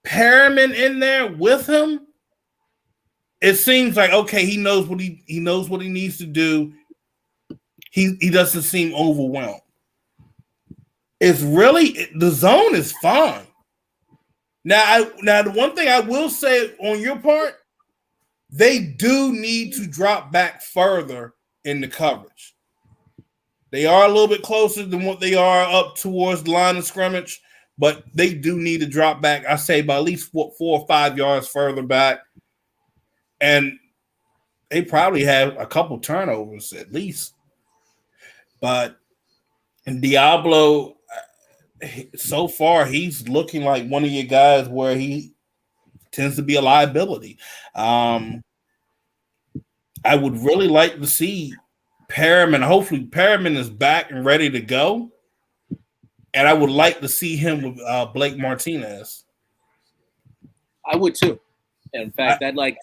Perriman in there with him, it seems like okay, he knows what he needs to do. He doesn't seem overwhelmed. It's really the zone is fine. Now the one thing I will say on your part, they do need to drop back further in the coverage. They are a little bit closer than what they are up towards the line of scrimmage, but they do need to drop back, I say, by at least 4 or 5 yards further back. And they probably have a couple turnovers at least. But in Diablo, so far, he's looking like one of your guys where he tends to be a liability. I would really like to see Perriman. Hopefully, Perriman is back and ready to go. and I would like to see him with Blake Martinez. I would too. In fact, I'd like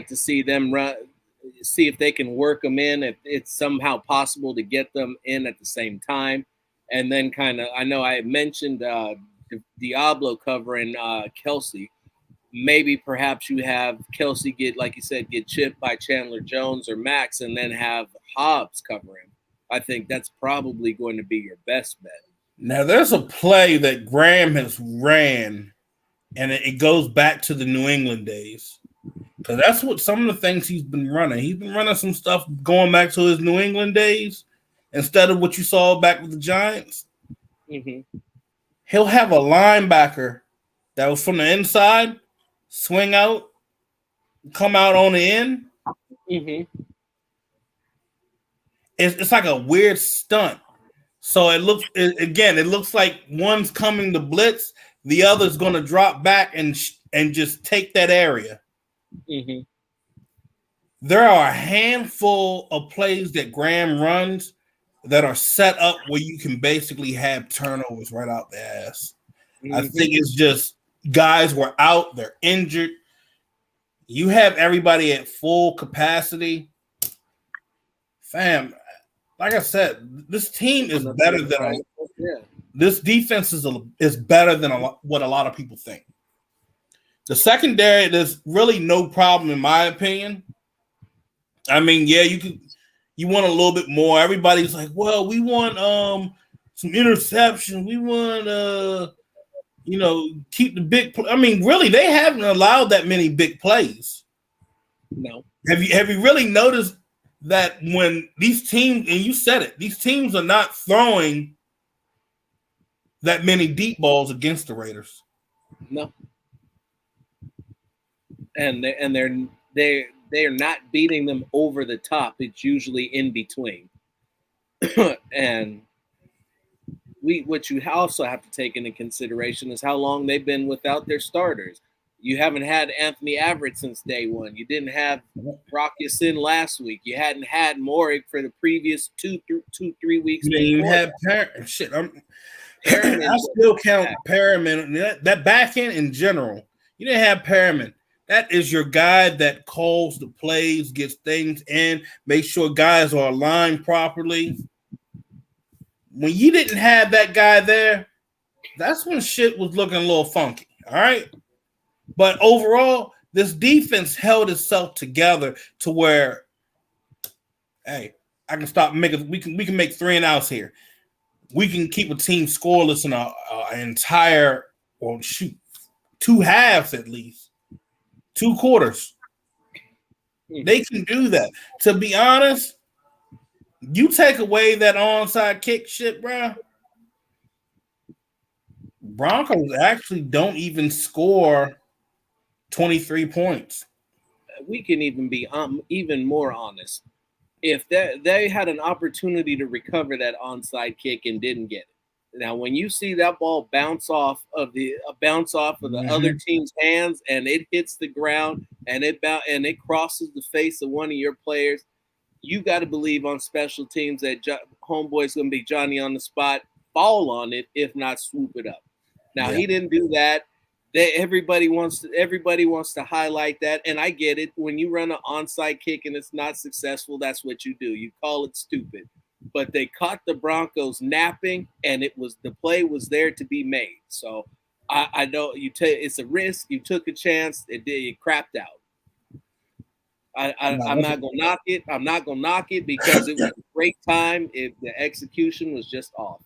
to see them see if they can work them in, if it's somehow possible to get them in at the same time, and then kind of. I know I mentioned Diablo covering Kelsey. Maybe perhaps you have Kelsey get, like you said, get chipped by Chandler Jones or Max, and then have Hobbs cover him. I think that's probably going to be your best bet. Now, there's a play that Graham has ran, and it goes back to the New England days. Because that's what some of the things he's been running. He's been running some stuff going back to his New England days instead of what you saw back with the Giants. Mm-hmm. He'll have a linebacker that was from the inside, swing out, come out on the end. Mm-hmm. It's like a weird stunt. So it looks like one's coming to blitz, the other's going to drop back and just take that area. Mm-hmm. There are a handful of plays that Graham runs that are set up where you can basically have turnovers right out the ass. Mm-hmm. I think it's just guys were out, they're injured. You have everybody at full capacity. Fam, like I said, this team is better than this defense is better than what a lot of people think. The secondary, there's really no problem in my opinion. I mean, yeah, you want a little bit more. Everybody's like, well, we want some interception. We want keep the big play. I mean, really, they haven't allowed that many big plays. No. Have you really noticed that when these teams, and you said it, these teams are not throwing that many deep balls against the Raiders? No. And they're not beating them over the top. It's usually in between. And what you also have to take into consideration is how long they've been without their starters. You haven't had Anthony Averett since day one. You didn't have Brock Ya-Sin last week. You hadn't had Morik for the previous 2-3 weeks. You had I still count Perriman. That back end in general. You didn't have Perriman. That is your guy that calls the plays, gets things in, makes sure guys are aligned properly. When you didn't have that guy there, that's when shit was looking a little funky. All right. But overall, this defense held itself together to where, hey, I can stop making. We can make 3 and outs here. We can keep a team scoreless in an entire, 2 halves at least, 2 quarters. They can do that. To be honest, you take away that onside kick shit, bro. Broncos actually don't even score 23 points. We can even be even more honest. If they had an opportunity to recover that onside kick and didn't get it. Now, when you see that ball bounce off of the other team's hands and it hits the ground and it crosses the face of one of your players, you got to believe on special teams that homeboy's going to be Johnny on the spot, fall on it, if not swoop it up. Now he didn't do that. Everybody wants to highlight that, and I get it. When you run an onside kick and it's not successful, that's what you do. You call it stupid. But they caught the Broncos napping, and the play was there to be made. So I know it's a risk. You took a chance. It crapped out. I'm not gonna knock it. I'm not gonna knock it because it was a great time. The execution was just off.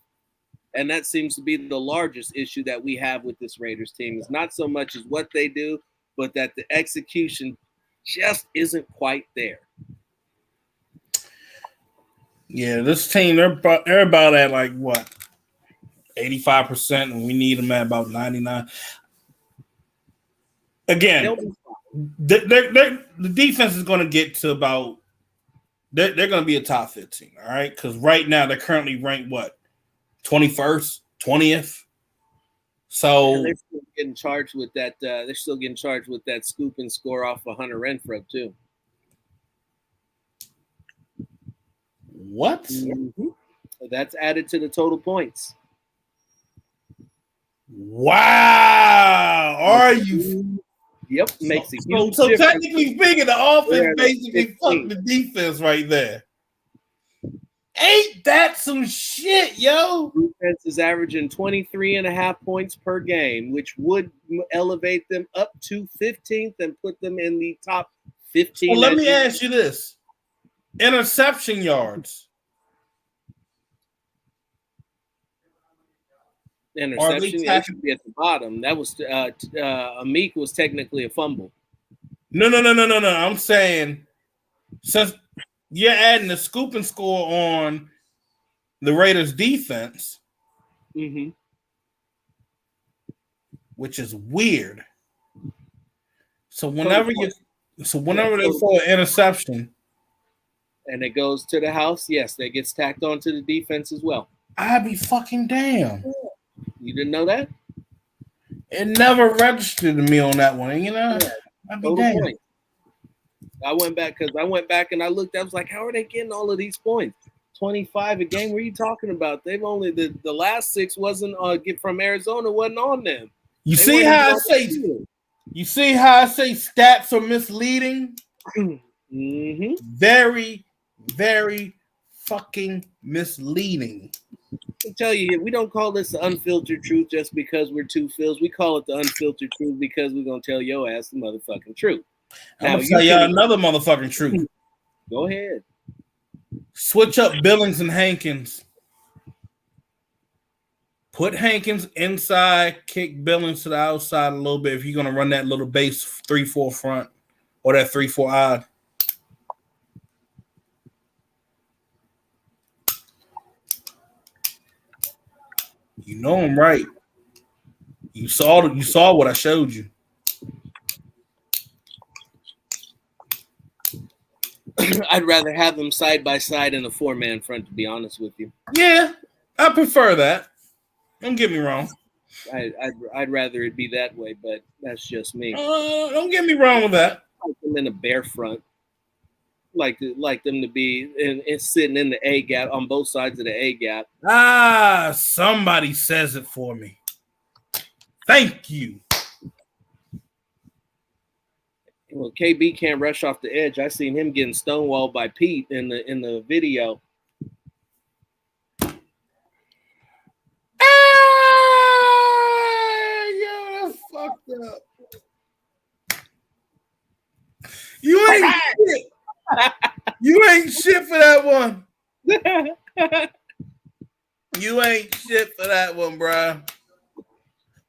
And that seems to be the largest issue that we have with this Raiders team. It's not so much as what they do, but that the execution just isn't quite there. Yeah, this team, they're about at like what, 85%, and we need them at about 99. Again, the defense is going to get to about they're going to be a top 15, all right? Because right now they're currently ranked what, 21st, 20th. So they're still getting charged with that. They're still getting charged with that scoop and score off of Hunter Renfrow too. What? Mm-hmm. That's added to the total points. Wow. Are you? Yep. Makes a huge So difference. technically speaking, the offense Yeah, basically fucked the defense right there. Ain't that some shit, yo? Defense is averaging 23.5 points per game, which would elevate them up to 15th and put them in the top 15. So let me ask you this. Interception yards. Interception, yeah, it should be at the bottom. That was Amik was technically a fumble. No. I'm saying since you're adding the scoop and score on the Raiders defense, which is weird. So whenever they throw an interception and it goes to the house, yes, that gets tacked onto the defense as well. I'd be fucking damn. You didn't know that? It never registered to me on that one, you know? Yeah, I'd be damn. Point. I went back and I looked. I was like, how are they getting all of these points? 25 a game. What are you talking about? They've only the last 6 wasn't get from Arizona wasn't on them. You see how I say stats are misleading? Very, very fucking misleading. I tell you, we don't call this the unfiltered truth just because we're two Phils. We call it the unfiltered truth because we're gonna tell your ass the motherfucking truth. I'm gonna tell y'all another motherfucking truth. Go ahead. Switch up Billings and Hankins. Put Hankins inside, kick Billings to the outside a little bit if you're gonna run that little base 3-4 front or that 3-4 odd. You know I'm right. You saw what I showed you. I'd rather have them side by side in a 4-man front, to be honest with you. Yeah, I prefer that. Don't get me wrong. I'd rather it be that way, but that's just me. Don't get me wrong with that. I like them in a bear front. Like them to be and sitting in the A gap on both sides of the A gap. Somebody says it for me. Thank you. Well, KB can't rush off the edge. I seen him getting stonewalled by Pete in the video. Yo, that's fucked up. You ain't shit. You ain't shit for that one. You ain't shit for that one, bro.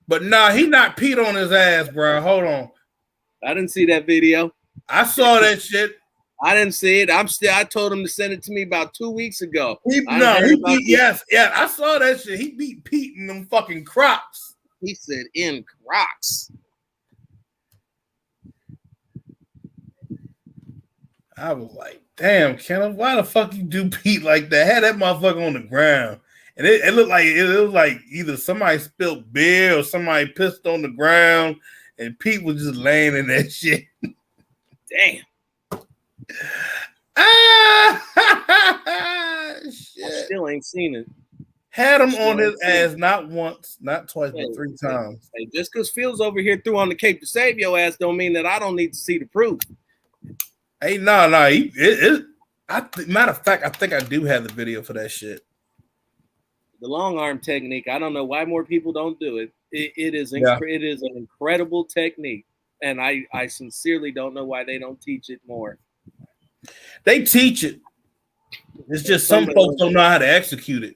But nah, he knocked Pete on his ass, bro. Hold on. I didn't see that video. I saw that shit. I didn't see it. I told him to send it to me about 2 weeks ago. Yes, I saw that shit. He beat Pete in them fucking Crocs. He said in Crocs. I was like, damn, Kenneth, why the fuck you do Pete like that? Had that motherfucker on the ground. And it looked like either somebody spilled beer or somebody pissed on the ground and Pete was just laying in that shit. Damn. Shit. I still ain't seen it. Had him on his ass not once, not twice, but 3 times. Hey, just because Phil's over here threw on the cape to save your ass don't mean that I don't need to see the proof. Hey, no. Matter of fact, I think I do have the video for that shit. The long arm technique, I don't know why more people don't do it. It is an incredible technique, and I sincerely don't know why they don't teach it more. They teach it. It's just some folks don't know how to execute it.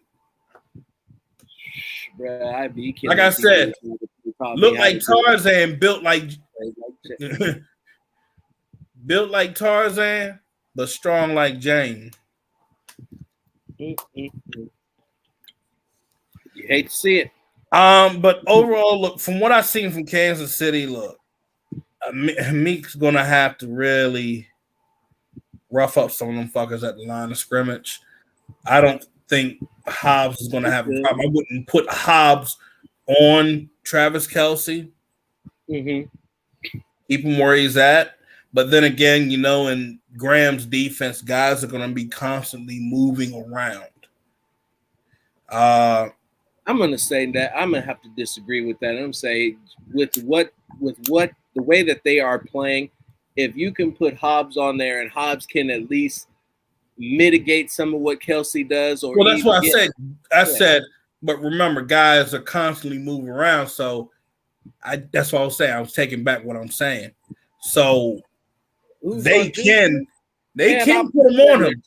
Bruh, like I said, look like Tarzan, built like built like Tarzan, but strong like Jane. You hate to see it. But overall, look, from what I've seen from Kansas City, look, Meek's gonna have to really rough up some of them fuckers at the line of scrimmage. I don't think Hobbs is gonna have a problem. I wouldn't put Hobbs on Travis Kelce. Mm-hmm. Keep him where he's at. But then again, you know, in Graham's defense, guys are gonna be constantly moving around. I'm gonna say that I'm gonna have to disagree with that. I'm gonna say with what the way that they are playing, if you can put Hobbs on there and Hobbs can at least mitigate some of what Kelsey does, or Well, that's even what I get said. I yeah. said, but remember, guys are constantly moving around. So that's what I was saying. I was taking back what I'm saying. So Who's they on can Juju? Man, put I'm them on him.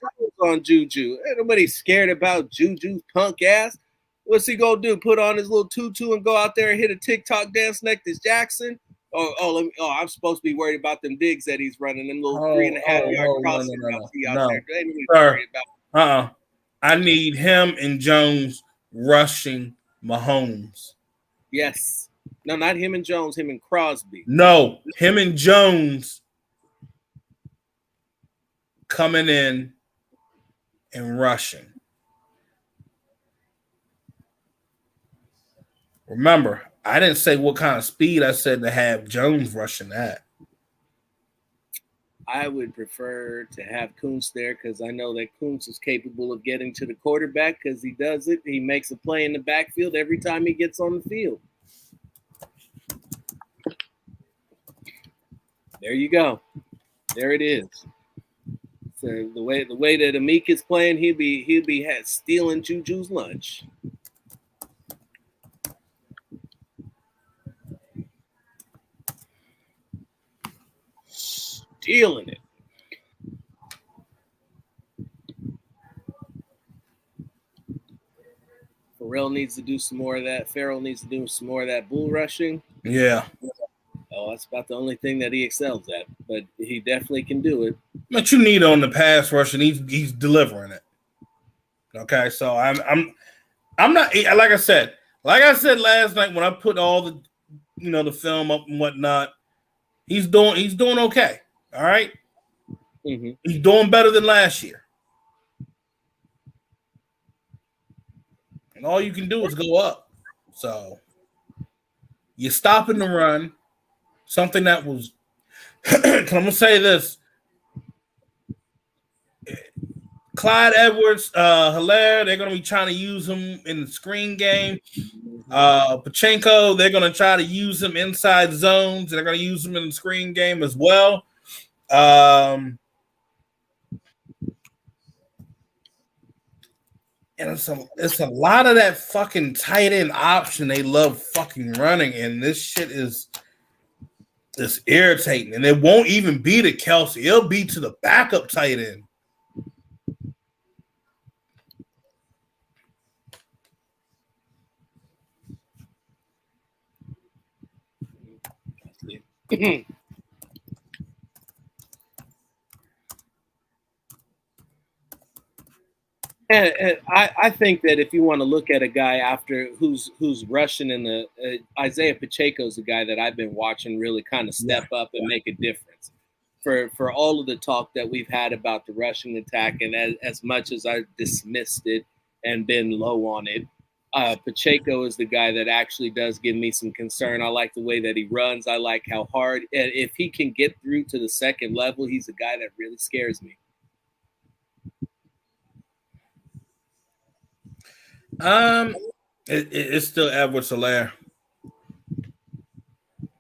on Juju. Ain't nobody scared about Juju's punk ass. What's he gonna do? Put on his little tutu and go out there and hit a TikTok dance next to Jackson? I'm supposed to be worried about them digs that he's running, them little 3.5 yard crossing routes he out there. They ain't really worried about. I need him and Jones rushing Mahomes. Yes. No, not him and Jones, him and Crosby. No, him and Jones coming in and rushing. Remember, I didn't say what kind of speed. I said to have Jones rushing that. I would prefer to have Kuntz there because I know that Kuntz is capable of getting to the quarterback because he does it. He makes a play in the backfield every time he gets on the field. There you go. There it is. So the way that Amik is playing, he'll be stealing Juju's lunch. Stealing it. Farrell needs to do some more of that. Farrell needs to do some more of that bull rushing. Yeah. Oh, that's about the only thing that he excels at, but he definitely can do it. What you need on the pass rush, and he's delivering it. Okay, so I'm not like I said last night when I put all the the film up and whatnot. He's doing okay. All right, mm-hmm. He's doing better than last year, and all you can do is go up. So you're stopping the run. Something that was. I'm gonna say this. Clyde Edwards, Hilaire, they're going to be trying to use him in the screen game. Pachenko, they're going to try to use him inside zones. They're going to use him in the screen game as well. And it's a lot of that fucking tight end option they love fucking running, and this shit is irritating. And it won't even be to Kelsey. It'll be to the backup tight end. And I think that if you want to look at a guy after who's rushing in the Isaiah Pacheco is the guy that I've been watching really kind of step up and make a difference. For all of the talk that we've had about the rushing attack, and as much as I dismissed it and been low on it, Pacheco is the guy that actually does give me some concern. I like the way that he runs. I like how hard. And if he can get through to the second level, he's a guy that really scares me. It's still Edwards-Helaire.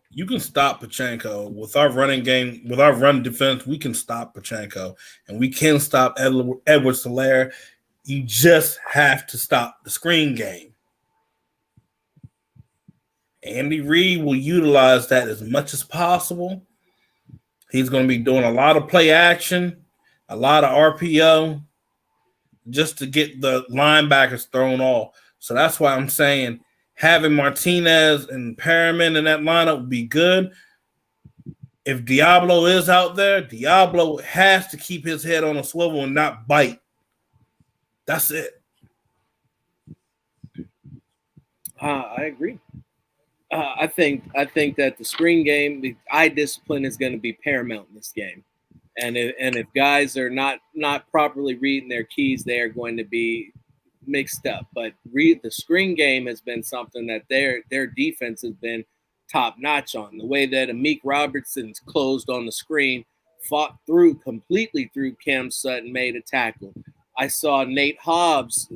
You can stop Pachenko with our running game, with our run defense. We can stop Pachenko, and we can stop Edwards-Helaire. You just have to stop the screen game. Andy Reid will utilize that as much as possible. He's going to be doing a lot of play action, a lot of RPO, just to get the linebackers thrown off. So that's why I'm saying having Martinez and Perriman in that lineup would be good. If Diablo is out there, Diablo has to keep his head on a swivel and not bite. That's it. I agree. I think that the screen game, the eye discipline is going to be paramount in this game, and if guys are not properly reading their keys, they are going to be mixed up. But the screen game has been something that their defense has been top notch on. The way that Amik Robertson's closed on the screen, fought completely through Cam Sutton, made a tackle. I saw Nate Hobbs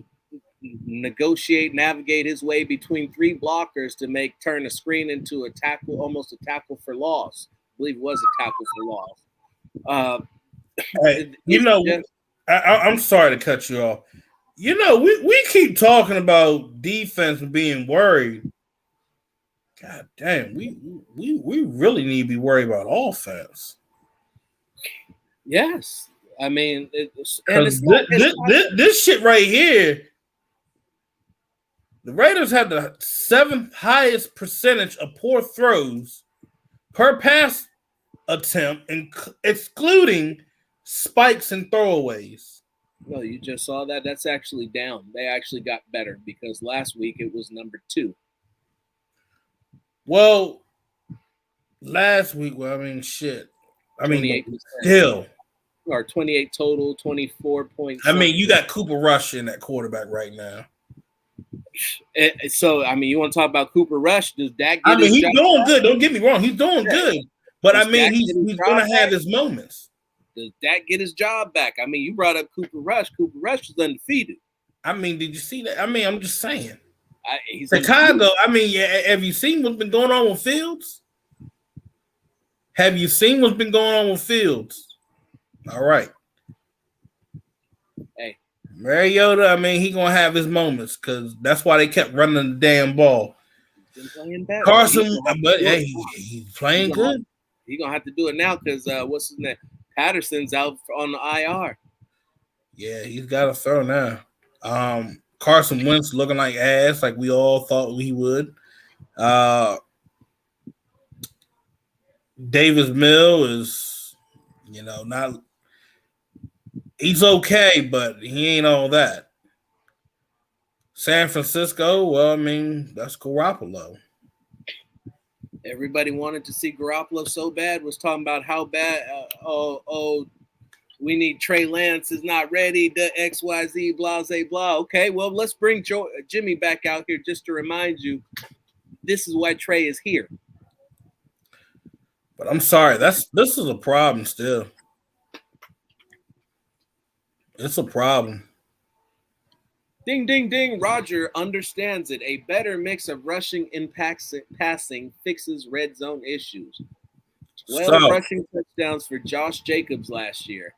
navigate his way between three blockers to turn a screen into a tackle, almost a tackle for loss. I believe it was a tackle for loss. Hey, I'm sorry to cut you off. We keep talking about defense and being worried. God damn, we really need to be worried about offense. Yes, I mean, this shit right here. The Raiders had the 7th highest percentage of poor throws per pass attempt, excluding spikes and throwaways. No, you just saw that. That's actually down. They actually got better because last week it was number 2. Well, last week, shit. Still. Or 28 total, 24 points. You got Cooper Rush in that quarterback right now. So, you want to talk about Cooper Rush? Does Dak get he's doing good. Don't get me wrong. He's doing good. But, he's going to have his moments. Does Dak get his job back? You brought up Cooper Rush. Cooper Rush is undefeated. Did you see that? I'm just saying. Chicago, have you seen what's been going on with Fields? Have you seen what's been going on with Fields? All right. Hey. Mariota, he going to have his moments because that's why they kept running the damn ball. He's been playing better. Carson, he's playing good. He's going to have to do it now because, what's his name? Patterson's out on the IR. Yeah, he's got to throw now. Carson Wentz looking like ass, like we all thought he would. Davis Mill is, not. He's okay, but he ain't all that. San Francisco, well, that's Garoppolo. Everybody wanted to see Garoppolo so bad, was talking about how bad, we need Trey Lance is not ready, the XYZ, blah, blah, blah. Okay, well, let's bring Jimmy back out here just to remind you this is why Trey is here. But I'm sorry, this is a problem still. It's a problem. Ding, ding, ding. Roger understands it. A better mix of rushing and passing fixes red zone issues. 12 rushing touchdowns for Josh Jacobs last year.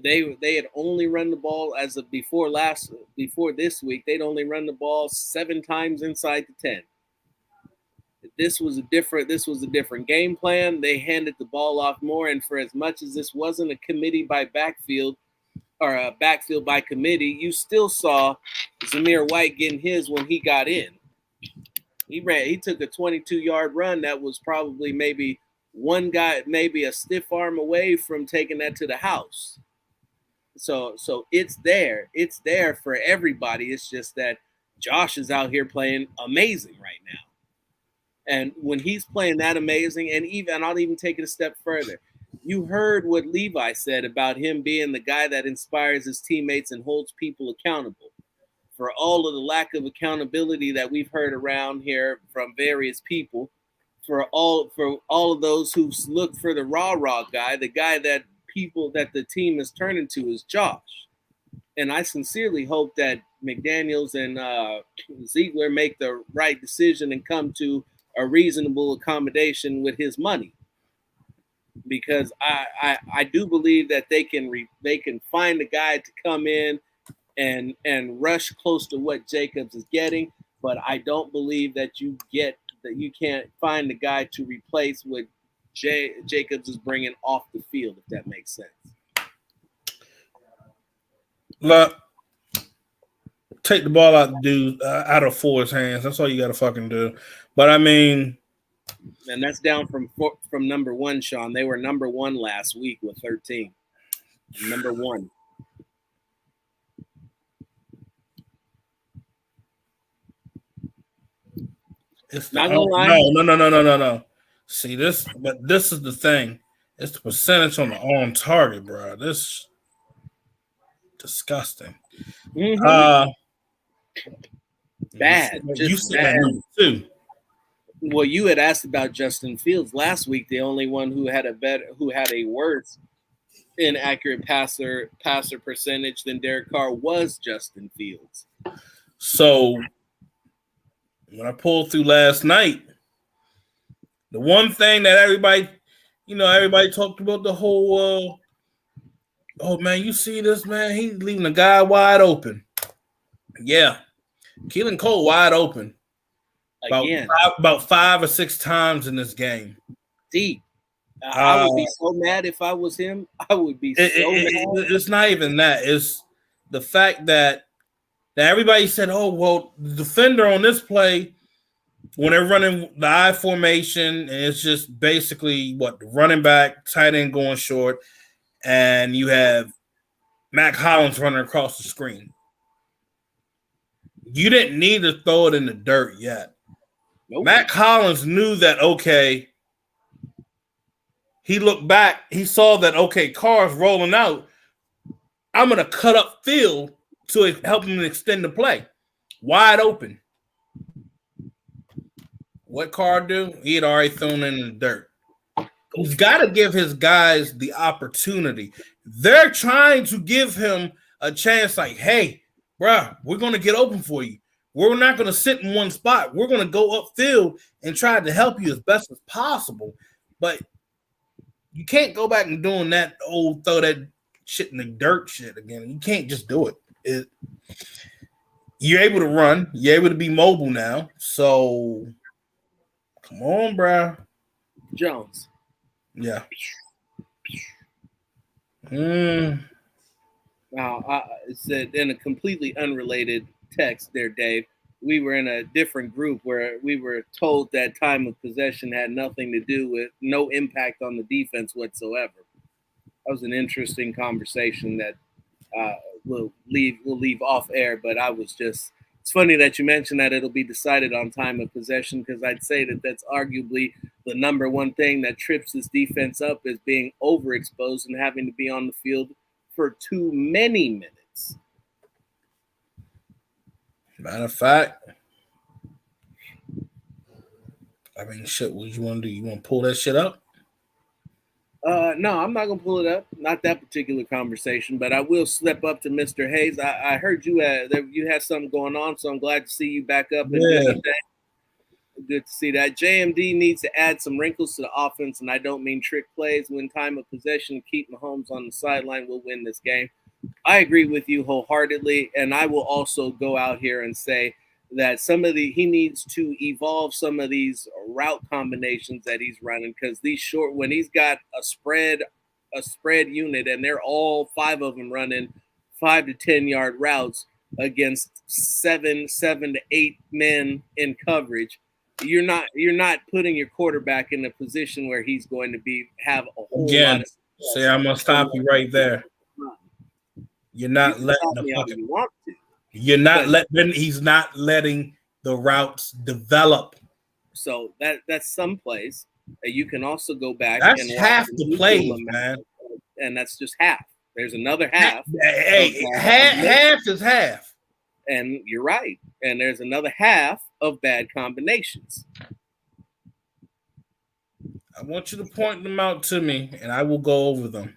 They had only run the ball as of before this week. They'd only run the ball 7 times inside the 10. This was a different game plan. They handed the ball off more, and for as much as this wasn't a committee by backfield or a backfield by committee, you still saw Zamir White getting his when he got in. He took a 22-yard run that was probably maybe one guy, maybe a stiff arm away from taking that to the house. So it's there. It's there for everybody. It's just that Josh is out here playing amazing right now. And when he's playing that amazing, and I'll even take it a step further. You heard what Levi said about him being the guy that inspires his teammates and holds people accountable. For all of the lack of accountability that we've heard around here from various people, for all of those who look for the rah-rah guy, the guy that the team is turning to is Josh. And I sincerely hope that McDaniels and Ziegler make the right decision and come to a reasonable accommodation with his money. Because I do believe that they can find a guy to come in and rush close to what Jacobs is getting, but I don't believe that you can't find the guy to replace what Jacobs is bringing off the field, if that makes sense. Look, take the ball out of Ford's hands. That's all you got to fucking do. But and that's down from number 1, Sean. They were number 1 last week with 13. Number 1. It's not gonna lie. No. See this, but this is the thing. It's the percentage on the on target, bro. This disgusting. Mm-hmm. Bad. You said that number 2. Well, you had asked about Justin Fields last week. The only one who had a worse inaccurate passer percentage than Derek Carr was Justin Fields. So when I pulled through last night, the one thing that everybody talked about the whole, oh man, you see this man? He's leaving the guy wide open. Yeah, Keelan Cole wide open. Again, about 5 or 6 times in this game. Deep. I would be so mad if I was him. I would be so mad. It's not even that. It's the fact that everybody said, oh, well, the defender on this play, when they're running the I formation, and it's just basically what the running back, tight end going short, and you have Mac Hollins running across the screen. You didn't need to throw it in the dirt yet. Nope. Mac Hollins knew that, okay, he looked back, he saw that, okay, Carr's rolling out. I'm going to cut up field to help him extend the play. Wide open. What Carr do? He had already thrown it in the dirt. He's got to give his guys the opportunity. They're trying to give him a chance like, hey, bro, we're going to get open for you. We're not going to sit in one spot. We're going to go upfield and try to help you as best as possible. But you can't go back and doing that old throw that shit in the dirt shit again. You can't just do it. You're able to run. You're able to be mobile now. So, come on, bro. Jones. Yeah. Now, I said in a completely unrelated text there, Dave, we were in a different group where we were told that time of possession had nothing to do with, no impact on the defense whatsoever. That was an interesting conversation that we'll leave off air, but I was just, it's funny that you mentioned that it'll be decided on time of possession, because I'd say that that's arguably the number one thing that trips this defense up, is being overexposed and having to be on the field for too many minutes. Matter of fact, I mean, shit, what you want to do? You want to pull that shit up? No, I'm not going to pull it up. Not that particular conversation, but I will slip up to Mr. Hayes. I heard you had something going on, so I'm glad to see you back up. Yeah. Good to see that. JMD needs to add some wrinkles to the offense, and I don't mean trick plays. When time of possession, keep Mahomes on the sideline, we'll win this game. I agree with you wholeheartedly, and I will also go out here and say that he needs to evolve some of these route combinations that he's running, because when he's got a spread unit and they're all 5 of them running 5 to 10 yard routes against 7 to 8 men in coverage, you're not putting your quarterback in a position where he's going to have a whole lot of success. See, I'm gonna stop you right there. You're not letting the fucking. You're not letting. He's not letting the routes develop. So that's some plays. You can also go back. That's and half the plays, man. And that's just half. There's another half. Hey, half is half. And you're right. And there's another half of bad combinations. I want you to point them out to me, and I will go over them.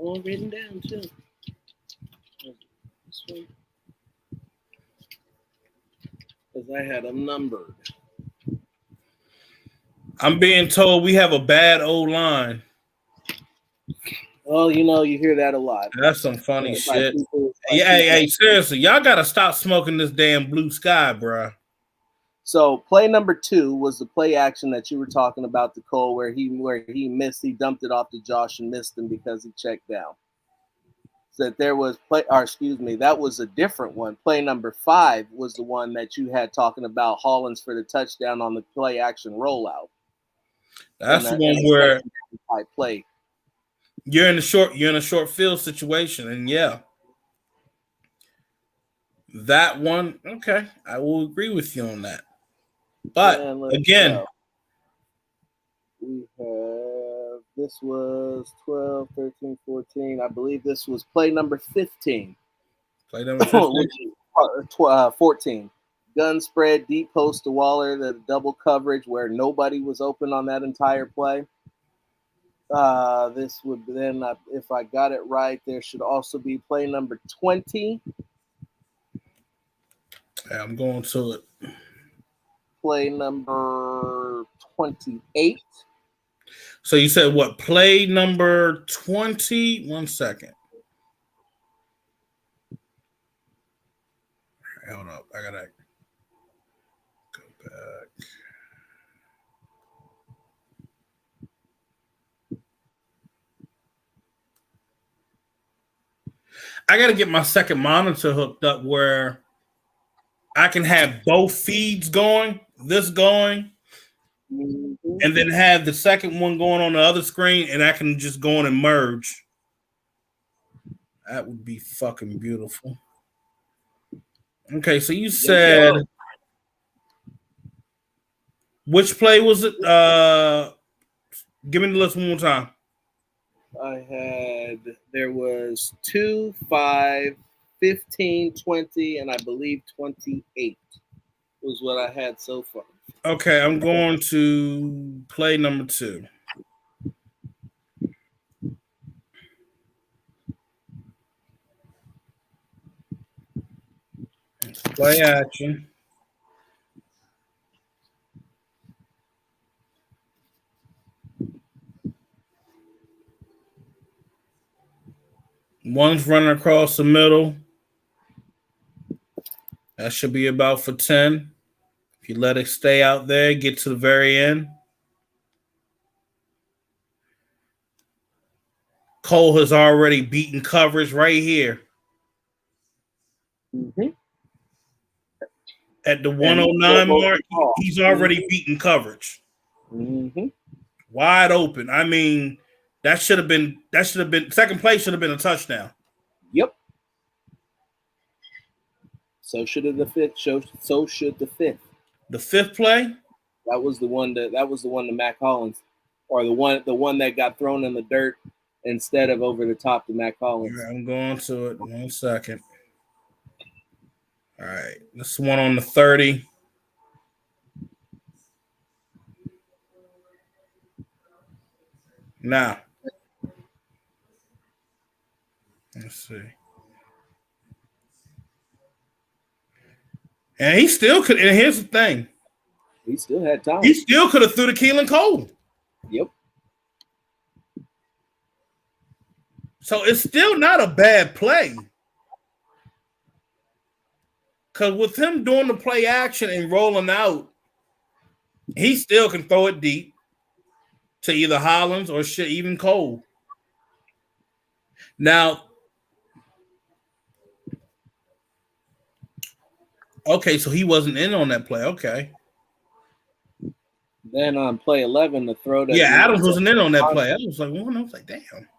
All written down too. This one, because I had them numbered. I'm being told we have a bad O-line. Well, you hear that a lot. That's some funny shit. Hey, seriously, y'all gotta stop smoking this damn blue sky, bro. So play number 2 was the play action that you were talking about, to Cole, where he missed. He dumped it off to Josh and missed him because he checked down. So that was a different one. Play number 5 was the one that you had talking about Hollins for the touchdown on the play action rollout. That's the one where I play. You're in a short field situation, and yeah. That one, okay, I will agree with you on that. But again, we have, this was 12, 13, 14. I believe this was play number 15. Play number 15? 14. gun spread, deep post to Waller, the double coverage where nobody was open on that entire play. This would then, if I got it right, there should also be play number 20. Yeah, I'm going to it. Play number 28. So you said what? Play number 20? 1 second. Hold up. I gotta go back. I gotta get my second monitor hooked up where I can have both feeds going, this going, and then have the second one going on the other screen, and I can just go on and merge. That would be fucking beautiful. Okay, so you said which play was it? Give me the list one more time. There was 2, 5, 15, 20, and I believe 28 was what I had so far. Okay, I'm going to play number 2. Play action. One's running across the middle. That should be about for 10. If you let it stay out there, get to the very end. Cole has already beaten coverage right here. Mm-hmm. At the 109 mark, he's already beaten coverage. Mm-hmm. Wide open. I mean, that should have been second place should have been a touchdown. Yep. So should have the fifth. So should the fifth. The fifth play? That was the one to Mac Hollins, or the one that got thrown in the dirt instead of over the top to Mac Hollins. Yeah, I'm going to it. 1 second. All right. This one on the 30. Now. Let's see. And he still could. And here's the thing. He still had time. He still could have threw the Keelan Cole. Yep. So it's still not a bad play. Because with him doing the play action and rolling out, he still can throw it deep to either Hollins or even Cole. Now, okay, so he wasn't in on that play. Okay. Then on play 11, the throw to Adams wasn't in on that play. I was like, damn.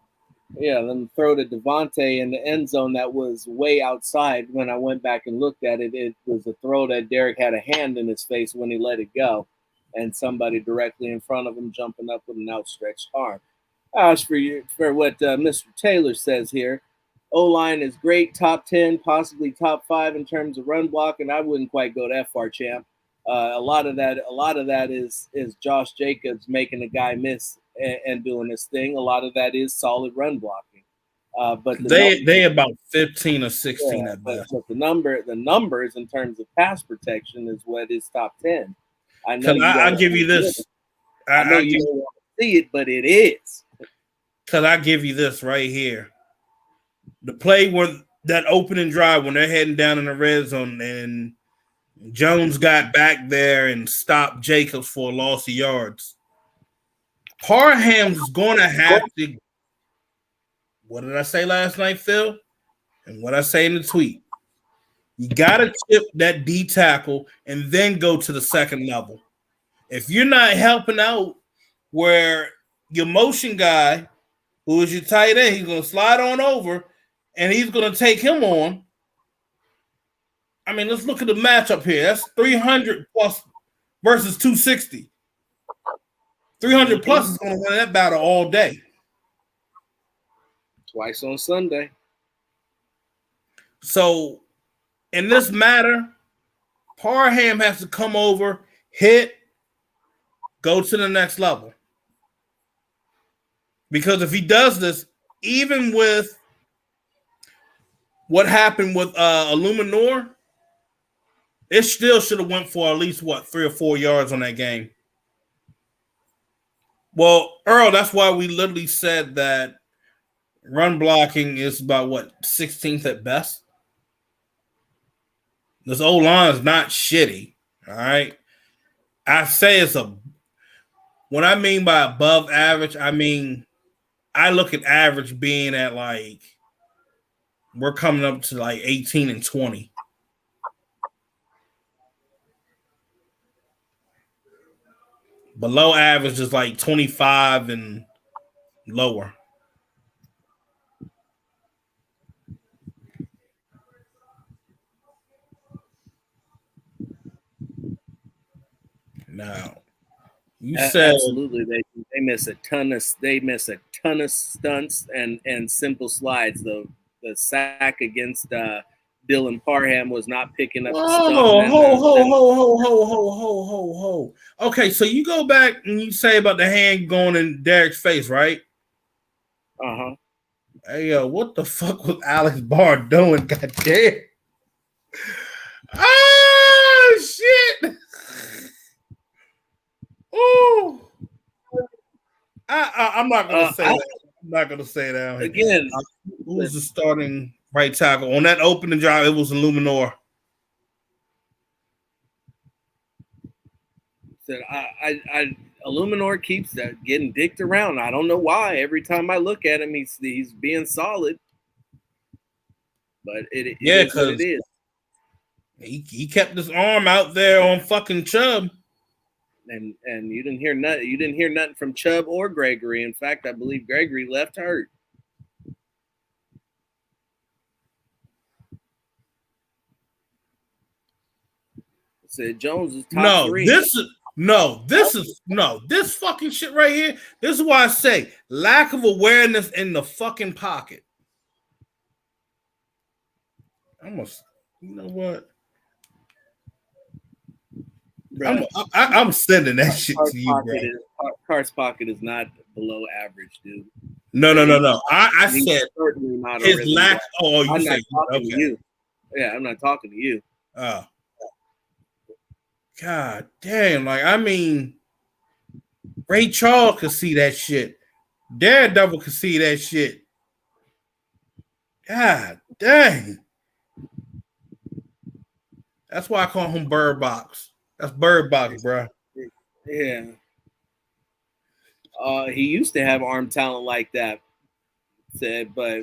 Yeah, then the throw to Devontae in the end zone that was way outside. When I went back and looked at it, it was a throw that Derek had a hand in his face when he let it go, and somebody directly in front of him jumping up with an outstretched arm. As for what Mr. Taylor says here, O-line is great, top 10, possibly top 5 in terms of run block, and I wouldn't quite go that far, champ. A lot of that is Josh Jacobs making a guy miss and doing his thing. A lot of that is solid run blocking. But they about 15 or 16 at best. But the numbers in terms of pass protection is what is top 10. I know. I'll give you this. I know you don't want to see it, but it is. Because I give you this right here. The play where that opening drive when they're heading down in the red zone and Jones got back there and stopped Jacobs for a loss of yards. Parham's going to have to. What did I say last night, Phil? And what I say in the tweet. You got to chip that D tackle and then go to the second level. If you're not helping out where your motion guy, who is your tight end, he's going to slide on over and he's going to take him on. I mean, let's look at the matchup here. That's 300 plus versus 260. 300 plus is going to win that battle all day. Twice on Sunday. So, in this matter, Parham has to come over, hit, go to the next level. Because if he does this, even with what happened with Illuminor, it still should have went for at least 3 or 4 yards on that game. Well, Earl, that's why we literally said that run blocking is about 16th at best. This old line is not shitty. All right. I say what I mean by above average, I mean I look at average being at we're coming up to 18 and 20. Below average is 25 and lower. Now, you said absolutely they miss a ton of stunts and simple slides. The sack against Dylan Parham was not picking up. Ho. Okay, so you go back and you say about the hand going in Derek's face, right? Uh-huh. Hey, what the fuck was Alex Barr doing? God damn. Oh, shit. Ooh. I'm not going to say that. I'm not going to say that. Again. Who was the starting right tackle? On that opening drive, it was Illuminor. Said Illuminor keeps getting dicked around. I don't know why. Every time I look at him, he's being solid. But it is what it is. He kept his arm out there on fucking Chubb. And you didn't hear nothing. You didn't hear nothing from Chubb or Gregory. In fact, I believe Gregory left hurt. Said Jones is top 3. This fucking shit right here. This is why I say lack of awareness in the fucking pocket. You know what? I'm sending that shit to you, bro. Cart's pocket is not below average, dude. No. I said his lack. Oh, you say okay. To you. Yeah, I'm not talking to you. Oh. God damn, I mean, Ray Charles could see that shit. Daredevil could see that shit. God dang. That's why I call him Bird Box. That's Bird Box, bro. Yeah. He used to have arm talent like that, but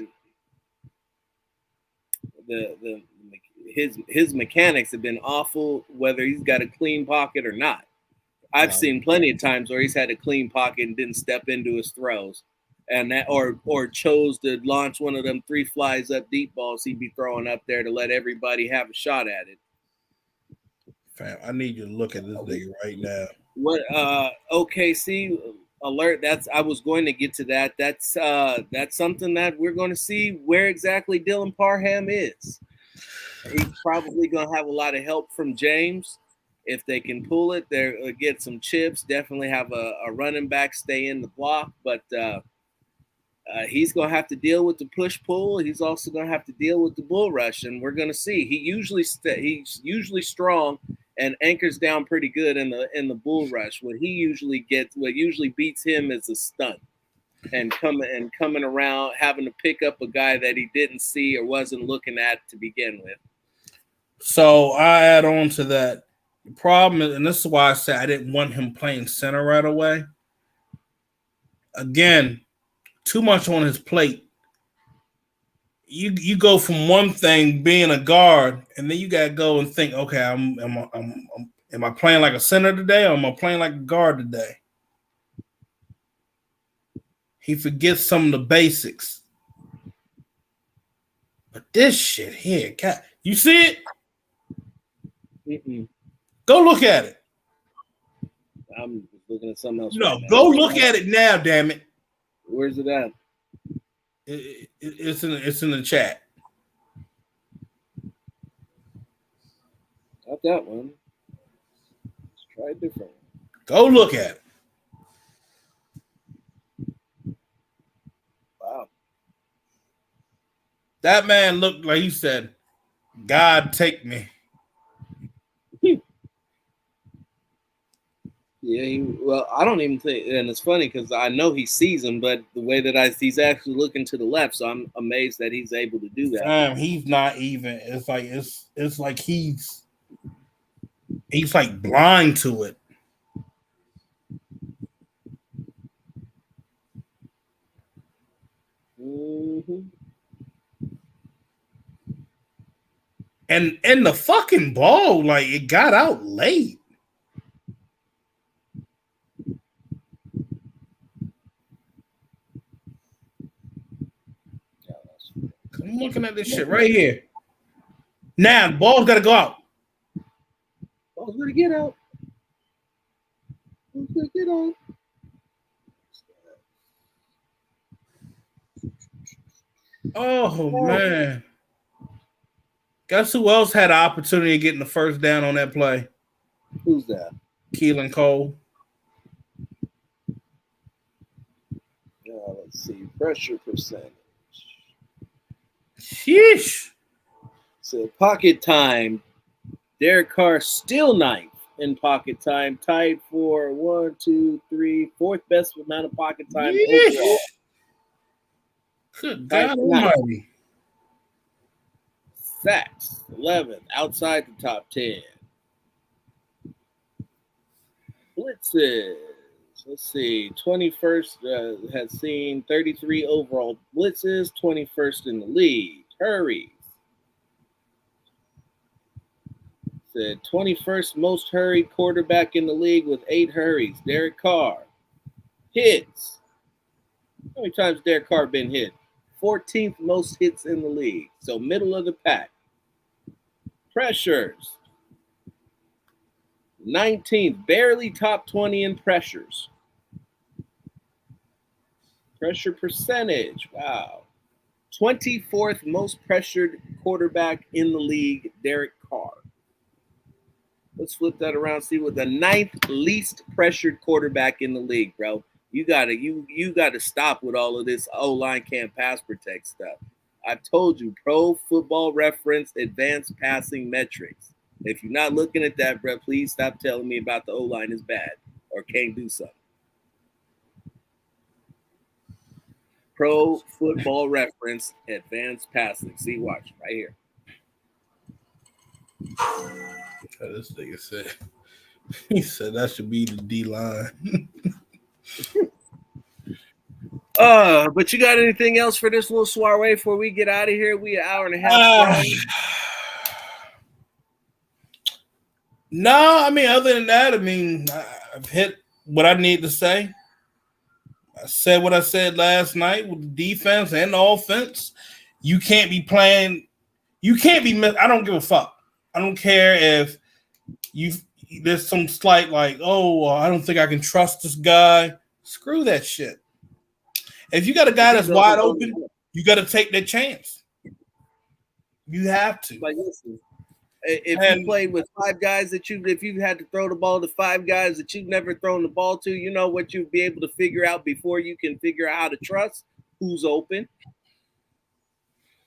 his mechanics have been awful, whether he's got a clean pocket or not. I've seen plenty of times where he's had a clean pocket and didn't step into his throws, and that or chose to launch one of them 3 flies up deep balls he'd be throwing up there to let everybody have a shot at it. Fam, I need you to look at this nigga right now. What OKC alert? I was going to get to that. That's something that we're going to see where exactly Dylan Parham is. He's probably going to have a lot of help from James. If they can pull it, they'll get some chips. Definitely have a running back stay in the block, but he's going to have to deal with the push-pull. He's also going to have to deal with the bull rush, and we're going to see. He's usually strong and anchors down pretty good in the bull rush. What usually beats him is a stunt and coming around, having to pick up a guy that he didn't see or wasn't looking at to begin with. So I add on to that. The problem is, and this is why I said I didn't want him playing center right away. Again, too much on his plate. You go from one thing being a guard, and then you gotta go and think, okay, am I playing like a center today, or am I playing like a guard today? He forgets some of the basics. But this shit here, God, you see it? Mm-mm. Go look at it. I'm looking at something else. No, right go look at it now, damn it. Where's it at? It's in the chat. I Not that one. Let's try a different one. Go look at it. Wow. That man looked like he said, God take me. Yeah, well, I don't even think, and it's funny because I know he sees him, but the way that he's actually looking to the left, so I'm amazed that he's able to do that. He's not even. It's like he's like blind to it. Mm-hmm. And the fucking ball, like it got out late. I'm looking at this shit right here. Now, the ball's got to go out. Ball's gonna get out. Ball's gonna get out. Oh, man. Guess who else had an opportunity of getting the first down on that play? Who's that? Keelan Cole. Let's see. Pressure percentage. Sheesh. So pocket time. Derek Carr still ninth in pocket time, tied for 1, 2, 3, fourth best amount of pocket time overall. Good God Almighty. Sacks 11th, outside the top 10. Blitzes. Let's see. 21st has seen 33 overall blitzes, 21st in the league. Hurries. Said 21st most hurried quarterback in the league with 8 hurries. Derek Carr. Hits. How many times Derek Carr been hit? 14th most hits in the league. So middle of the pack. Pressures. 19th, barely top 20 in pressures. Pressure percentage. Wow. 24th most pressured quarterback in the league, Derek Carr. Let's flip that around, see what the 9th least pressured quarterback in the league, bro. You gotta stop with all of this O-line can't pass protect stuff. I told you, Pro Football Reference advanced passing metrics. If you're not looking at that, bro, please stop telling me about the O-line is bad or can't do something. Pro Football Reference advanced passing. See, watch right here. This nigga said, he said that should be the D-line. But you got anything else for this little soiree before we get out of here? We an hour and a half. No, I mean, other than that, I mean, I've hit what I need to say. I said what I said last night with the defense and the offense. You can't be playing. You can't be. I don't give a fuck. I don't care if there's some slight like, oh, I don't think I can trust this guy. Screw that shit. If you got a guy that's wide open, you got to take that chance. You have to. Like, listen, if you played with 5 guys if you had to throw the ball to 5 guys that you've never thrown the ball to, you know what you'd be able to figure out before you can figure out how to trust who's open.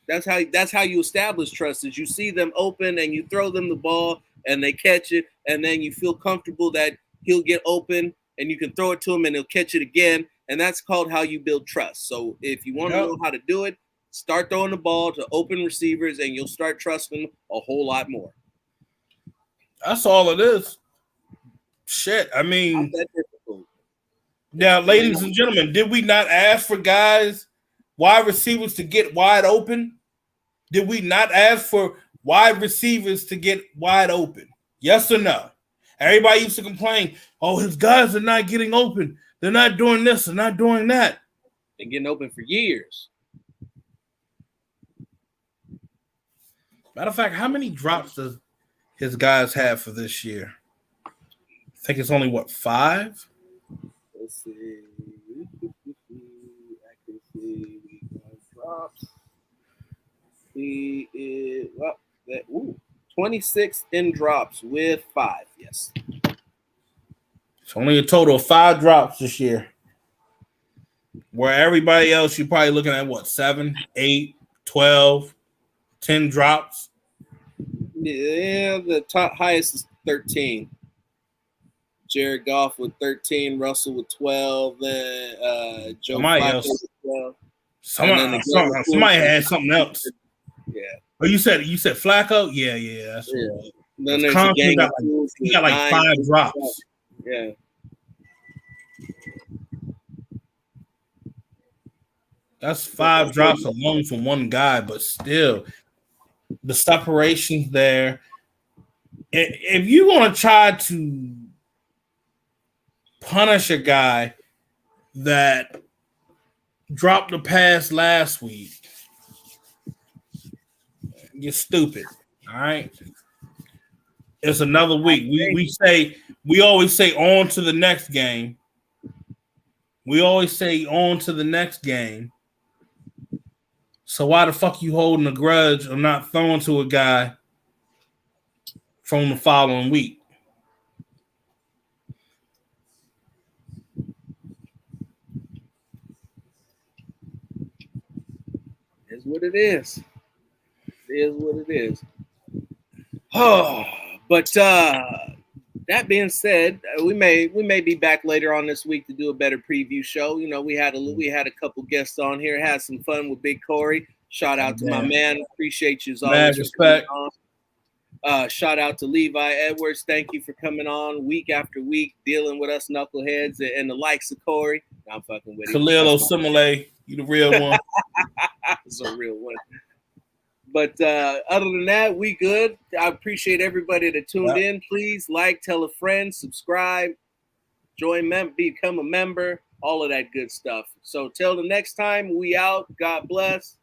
That's how you establish trust, is you see them open and you throw them the ball and they catch it, and then you feel comfortable that he'll get open and you can throw it to him and he'll catch it again. And that's called how you build trust. So if you want to know how to do it, start throwing the ball to open receivers and you'll start trusting them a whole lot more. That's all it is. Shit. I mean, not that difficult. Now, ladies and gentlemen, did we not ask for guys, wide receivers to get wide open? Did we not ask for wide receivers to get wide open? Yes or no? Everybody used to complain, oh, his guys are not getting open. They're not doing this. They're not doing that. They're getting open for years. Matter of fact, how many drops does his guys have for this year? I think it's only, 5? Let's see. Accuracy, drops. He is 20 26th in drops with 5. Yes. It's only a total of 5 drops this year. Where everybody else, you're probably looking at what, 7, 8, 12, 10 drops. Yeah, the top highest is 13. Jared Goff with 13, Russell with 12, then Joe Somebody Flacco else. with 12. Somebody had something else. Yeah. Oh, you said Flacco? Yeah. That's Yeah. what Then there's a gang of fools he got like 5 drops. Yeah. That's 5 drops alone from one guy, but still, the separation's there. If you want to try to punish a guy that dropped the pass last week, you're stupid. All right. It's another week. We always say on to the next game. We always say on to the next game. So why the fuck you holding a grudge or not throwing to a guy from the following week? It's what it is. It is what it is. Oh, but that being said, we may be back later on this week to do a better preview show. You know, we had a couple guests on here, had some fun with Big Cory. Shout out to my man. Appreciate you as always. Mad respect. Shout out to Levi Edwards. Thank you for coming on week after week, dealing with us knuckleheads and the likes of Cory. I'm fucking with Khalil Osimile, you the real one. It's a real one. But other than that, we good. I appreciate everybody that tuned in. Please like, tell a friend, subscribe, become a member, all of that good stuff. So till the next time, we out. God bless.